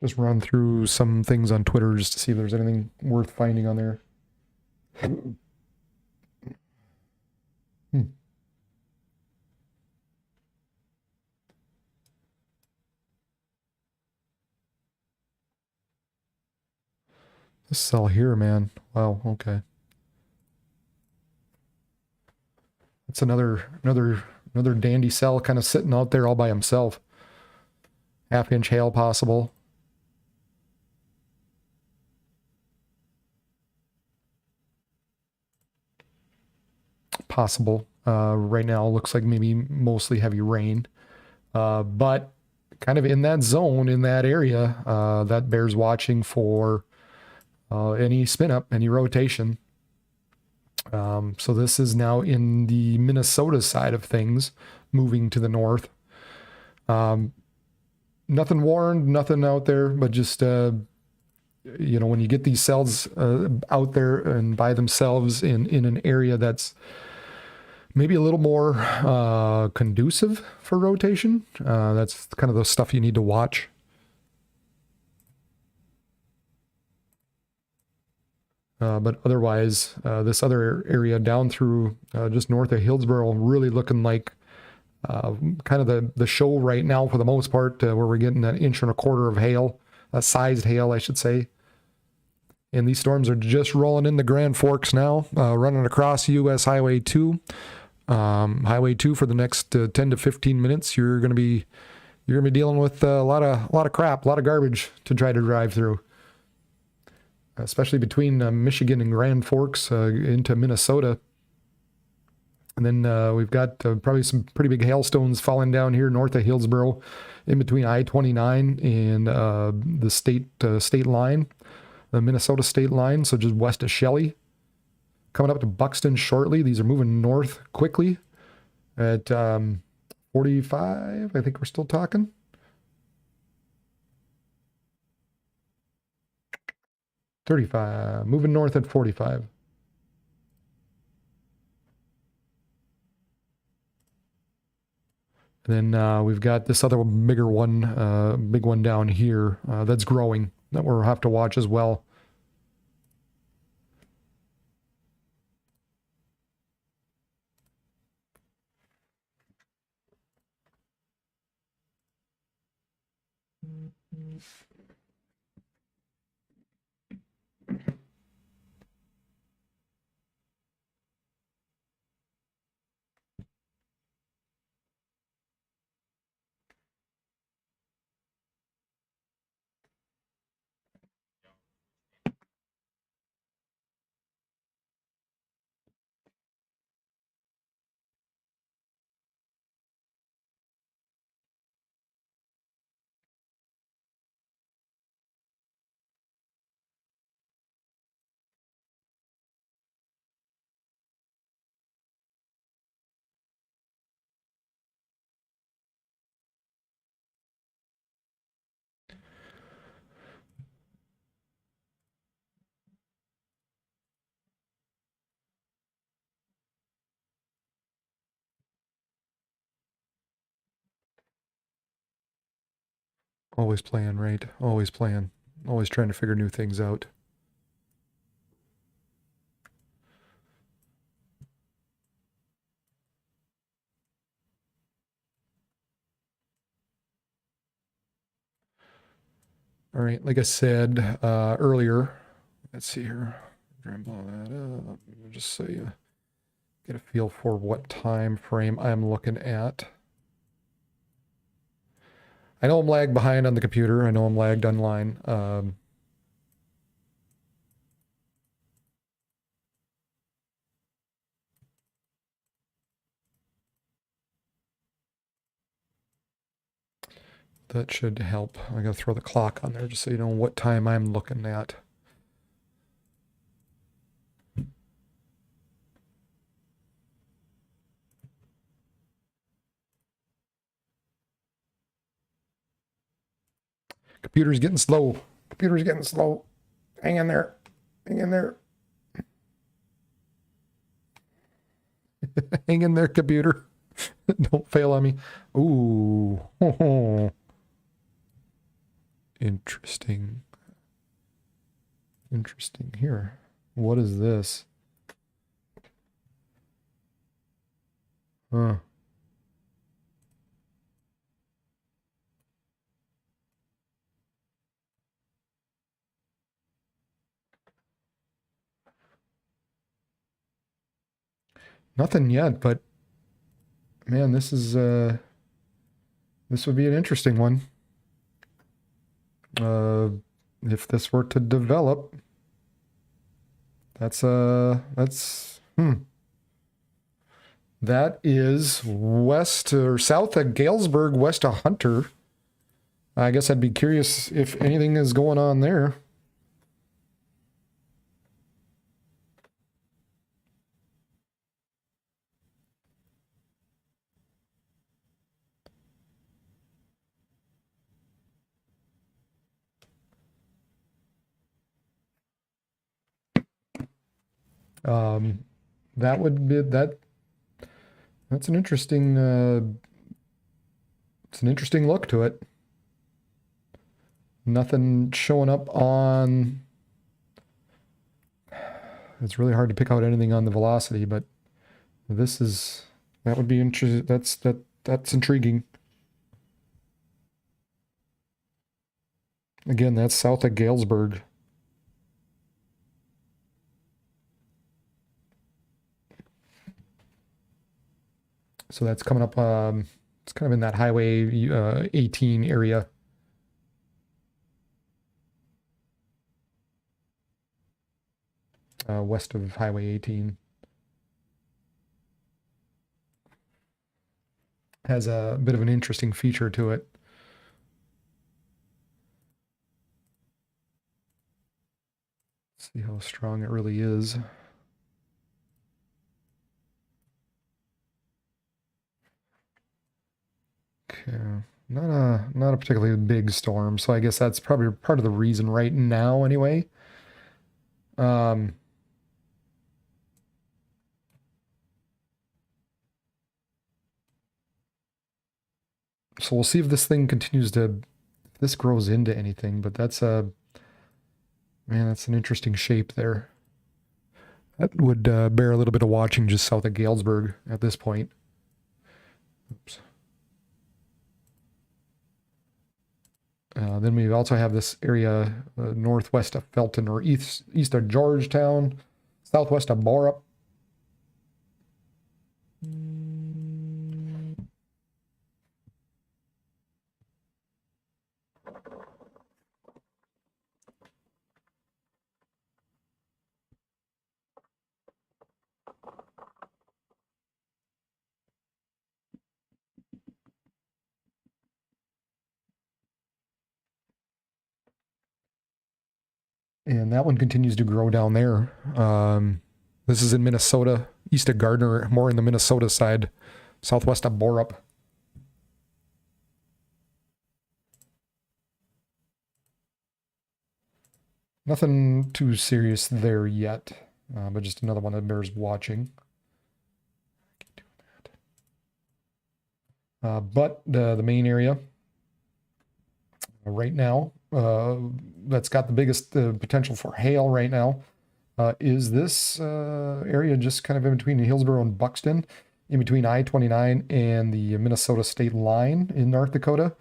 Just run through some things on Twitter just to see if there's anything worth finding on there. This cell here, man. Wow, okay. It's another dandy cell kind of sitting out there all by himself. Half-inch hail possible. Possible. Right now looks like maybe mostly heavy rain. But kind of in that zone, in that area, that bears watching for any spin up, any rotation. So this is now in the Minnesota side of things, moving to the north. Nothing warned, nothing out there, but just, when you get these cells out there and by themselves in an area that's maybe a little more conducive for rotation, that's kind of the stuff you need to watch. But otherwise, this other area down through just north of Hillsboro, really looking like kind of the show right now for the most part, where we're getting an inch and a quarter of hail, sized hail, I should say. And these storms are just rolling in the Grand Forks now, running across US Highway 2. Highway 2 for the next 10 to 15 minutes. You're going to be dealing with a lot of crap, a lot of garbage to try to drive through. Especially between Michigan and Grand Forks into Minnesota. And then we've got probably some pretty big hailstones falling down here north of Hillsboro, in between I-29 and the state line, the Minnesota state line, so just west of Shelley. Coming up to Buxton shortly. These are moving north quickly at 45, I think we're still talking. 35, moving north at 45. And then we've got this other bigger one, big one down here that's growing that we'll have to watch as well. Always playing, right? Always playing. Always trying to figure new things out. All right, like I said earlier, let's see here. Try and blow that up, just so you get a feel for what time frame I'm looking at. I know I'm lagged behind on the computer. I know I'm lagged online. That should help. I gotta throw the clock on there just so you know what time I'm looking at. Computer's getting slow. Computer's getting slow. Hang in there. Hang in there. Hang in there, computer. Don't fail on me. Ooh. Interesting. Interesting here. What is this? Huh. Nothing yet, but man, this would be an interesting one. If this were to develop, that is west or south of Galesburg, west of Hunter. I guess I'd be curious if anything is going on there. That would be that. That's an interesting. It's an interesting look to it. Nothing showing up on. It's really hard to pick out anything on the velocity, but that would be interesting. That's intriguing. Again, that's south of Galesburg. So that's coming up, it's kind of in that Highway 18 area. West of Highway 18. Has a bit of an interesting feature to it. Let's see how strong it really is. Okay, not a particularly big storm, so I guess that's probably part of the reason right now anyway. So we'll see if this thing continues to, if this grows into anything, but that's man, that's an interesting shape there. That would bear a little bit of watching just south of Galesburg at this point. Oops. Then we also have this area northwest of Felton or east of Georgetown, southwest of Borup. And that one continues to grow down there. This is in Minnesota, east of Gardner, more in the Minnesota side, southwest of Borup. Nothing too serious there yet, but just another one that bears watching. But the main area, right now, that's got the biggest potential for hail right now, is this area just kind of in between Hillsborough and Buxton, in between I-29 and the Minnesota state line in North Dakota.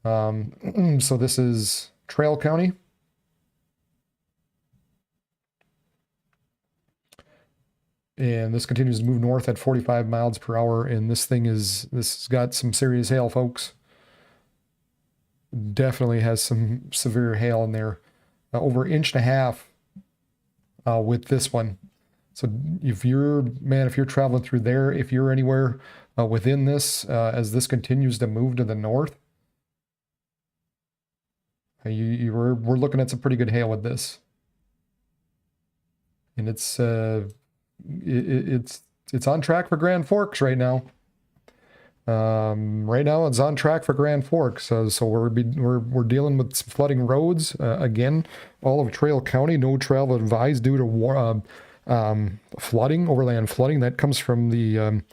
So this is Trail County. And this continues to move north at 45 miles per hour. And this has got some serious hail, folks. Definitely has some severe hail in there. Over 1.5 inches with this one. So if you're traveling through there, if you're anywhere within this, as this continues to move to the north, we're looking at some pretty good hail with this. And it's on track for Grand Forks right now. Right now it's on track for Grand Forks. So we're dealing with some flooding roads again. All of Trail County, no travel advised due to flooding, overland flooding. That comes from the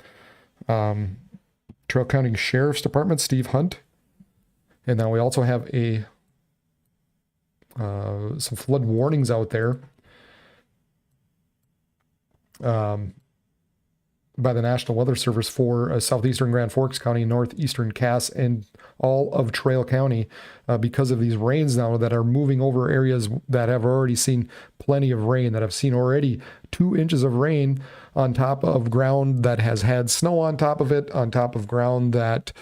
Trail County Sheriff's Department, Steve Hunt. And then we also have some flood warnings out there. By the National Weather Service for southeastern Grand Forks County, northeastern Cass, and all of Trail County because of these rains now that are moving over areas that have already seen plenty of rain, that have seen already 2 inches of rain on top of ground that has had snow on top of it, on top of ground that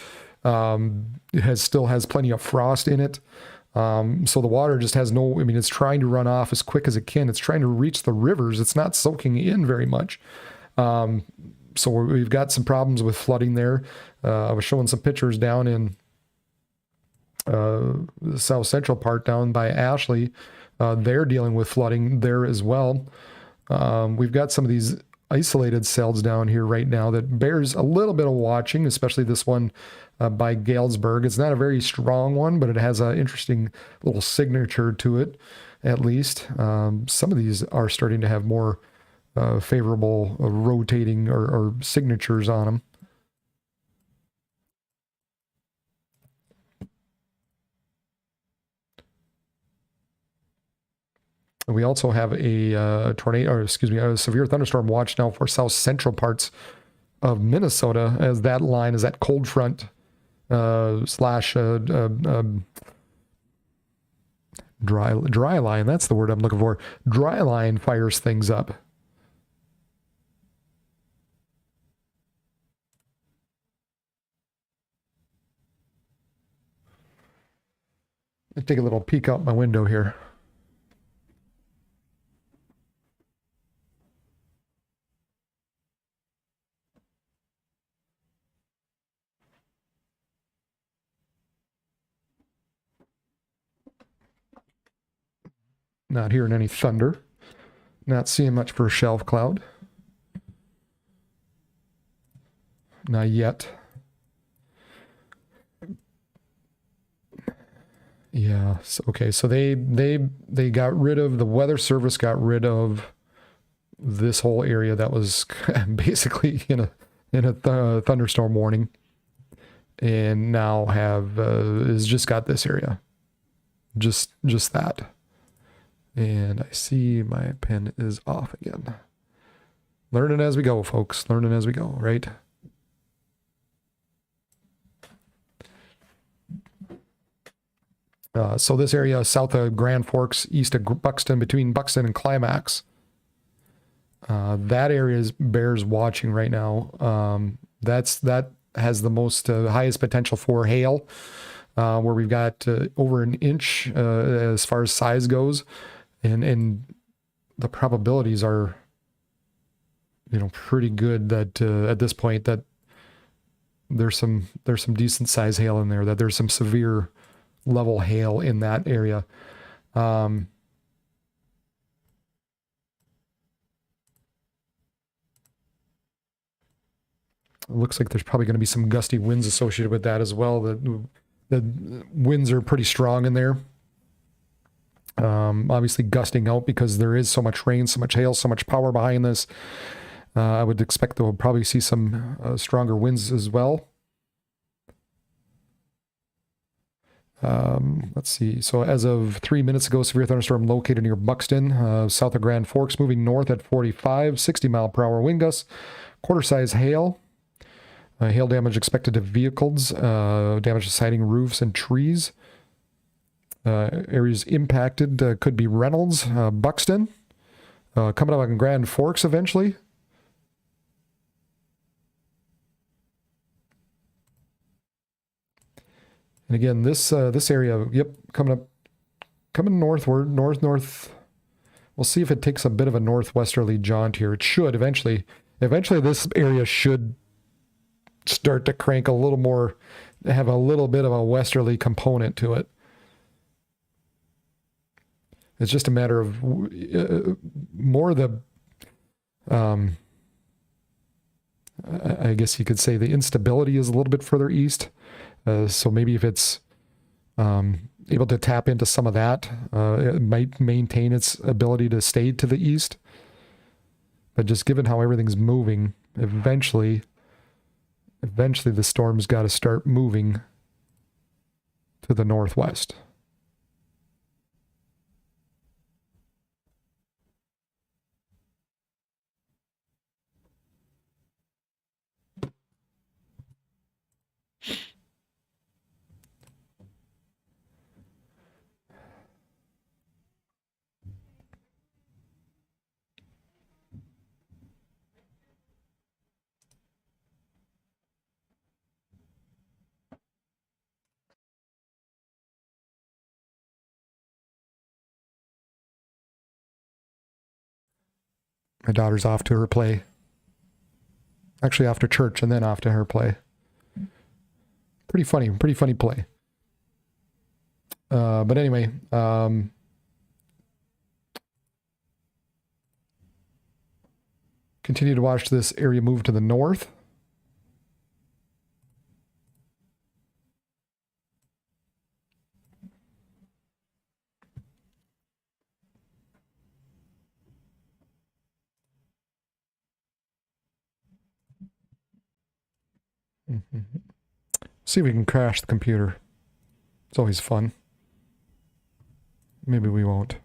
still has plenty of frost in it. So the water just has it's trying to run off as quick as it can. It's trying to reach the rivers. It's not soaking in very much. So we've got some problems with flooding there. I was showing some pictures down in the south central part down by Ashley. They're dealing with flooding there as well. We've got some of these isolated cells down here right now that bears a little bit of watching, especially this one by Galesburg. It's not a very strong one, but it has an interesting little signature to it, at least. Some of these are starting to have more favorable rotating or signatures on them. We also have a severe thunderstorm watch now for south central parts of Minnesota, as that line is that cold front slash dry line. That's the word I'm looking for. Dry line fires things up. Let's take a little peek out my window here. Not hearing any thunder. Not seeing much for a shelf cloud. Not yet. Yeah. Okay. So they got rid of, the Weather Service got rid of this whole area that was basically in a thunderstorm warning, and now has just got this area, just that. And I see my pen is off again. Learning as we go, folks. Learning as we go, right? So this area south of Grand Forks, east of Buxton, between Buxton and Climax, that area bears watching right now. That has the most highest potential for hail, where we've got over 1 inch as far as size goes, and the probabilities are, pretty good that at this point that there's some decent size hail in there, that there's some severe level hail in that area. It looks like there's probably going to be some gusty winds associated with that as well. The winds are pretty strong in there. Obviously gusting out because there is so much rain, so much hail, so much power behind this. I would expect that we'll probably see some stronger winds as well. Let's see. So as of 3 minutes ago, severe thunderstorm located near Buxton, south of Grand Forks, moving north at 45, 60-mile-per-hour wind gusts, quarter-size hail. Hail damage expected to vehicles, damage to siding, roofs, and trees. Areas impacted could be Reynolds, Buxton, coming up on Grand Forks eventually. And again, this area, yep, coming northward, north. We'll see if it takes a bit of a northwesterly jaunt here. It should eventually. Eventually, this area should start to crank a little more, have a little bit of a westerly component to it. It's just a matter of more the, I guess you could say the instability is a little bit further east. So maybe if it's able to tap into some of that, it might maintain its ability to stay to the east. But just given how everything's moving, eventually the storm's got to start moving to the northwest. My daughter's off to her play. Actually, off to church and then off to her play. Pretty funny play. But anyway, continue to watch this area move to the north. See if we can crash the computer. It's always fun. Maybe we won't.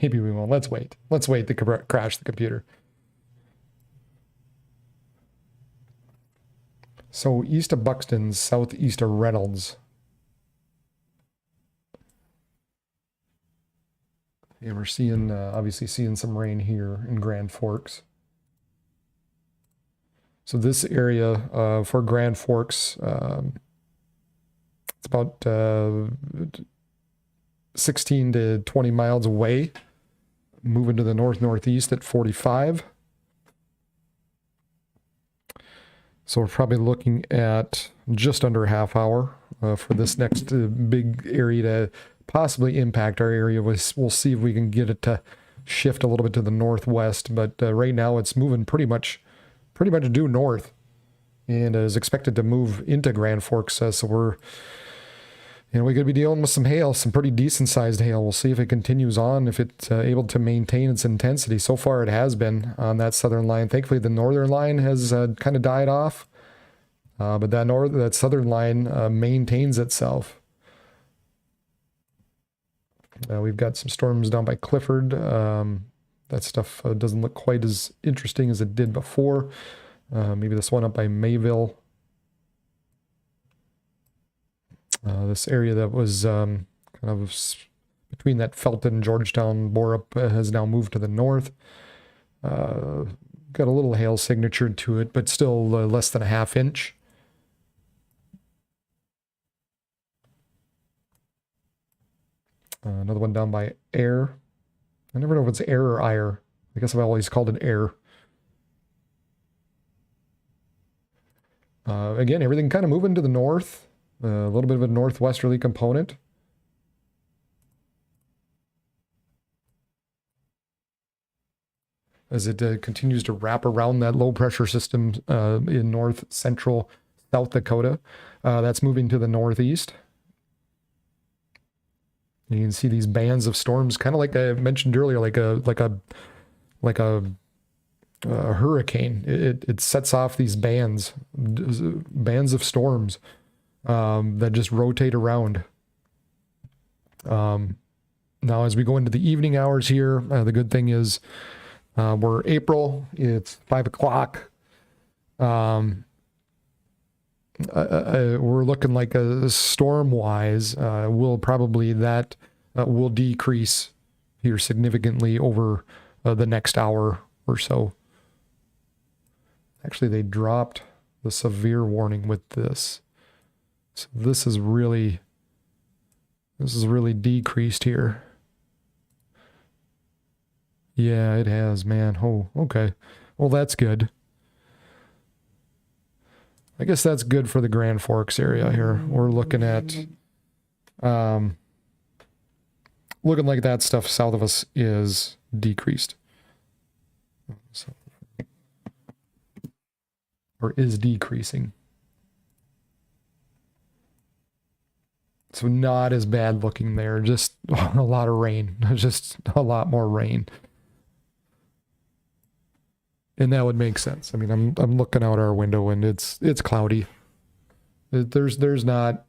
Maybe we won't. Let's wait. Let's wait to crash the computer. So east of Buxton, southeast of Reynolds. Yeah, we're seeing, obviously seeing some rain here in Grand Forks. So this area for Grand Forks, it's about 16 to 20 miles away, moving to the north-northeast at 45. So we're probably looking at just under a half hour for this next big area to possibly impact our area. We'll see if we can get it to shift a little bit to the northwest, but right now it's moving pretty much due north and is expected to move into Grand Forks. So we're going to be dealing with some hail, some pretty decent sized hail. We'll see if it continues on, if it's able to maintain its intensity. So far it has been on that southern line. Thankfully the northern line has kind of died off, but that southern line maintains itself. We've got some storms down by Clifford. That stuff doesn't look quite as interesting as it did before. Maybe this one up by Mayville. This area that was kind of between that Felton, Georgetown, Borup has now moved to the north. Got a little hail signature to it, but still less than a half inch. Another one down by Air. I never know if it's Air or Ire. I guess I've always called it Air. Again, everything kind of moving to the north. A little bit of a northwesterly component. As it continues to wrap around that low pressure system in north central South Dakota. That's moving to the northeast. You can see these bands of storms, kind of like I mentioned earlier, like a hurricane. It sets off these bands of storms that just rotate around. Now, as we go into the evening hours here, the good thing is we're April. It's 5 o'clock. We're looking like a storm-wise. Will probably that will decrease here significantly over the next hour or so. Actually, they dropped the severe warning with this. So this is really decreased here. Yeah, it has, man. Oh, okay. Well, that's good. I guess that's good for the Grand Forks area here. We're looking at, looking like that stuff south of us is decreased. So, or is decreasing. So not as bad looking there. Just a lot of rain. Just a lot more rain. And that would make sense. I mean, I'm looking out our window and it's cloudy. There's not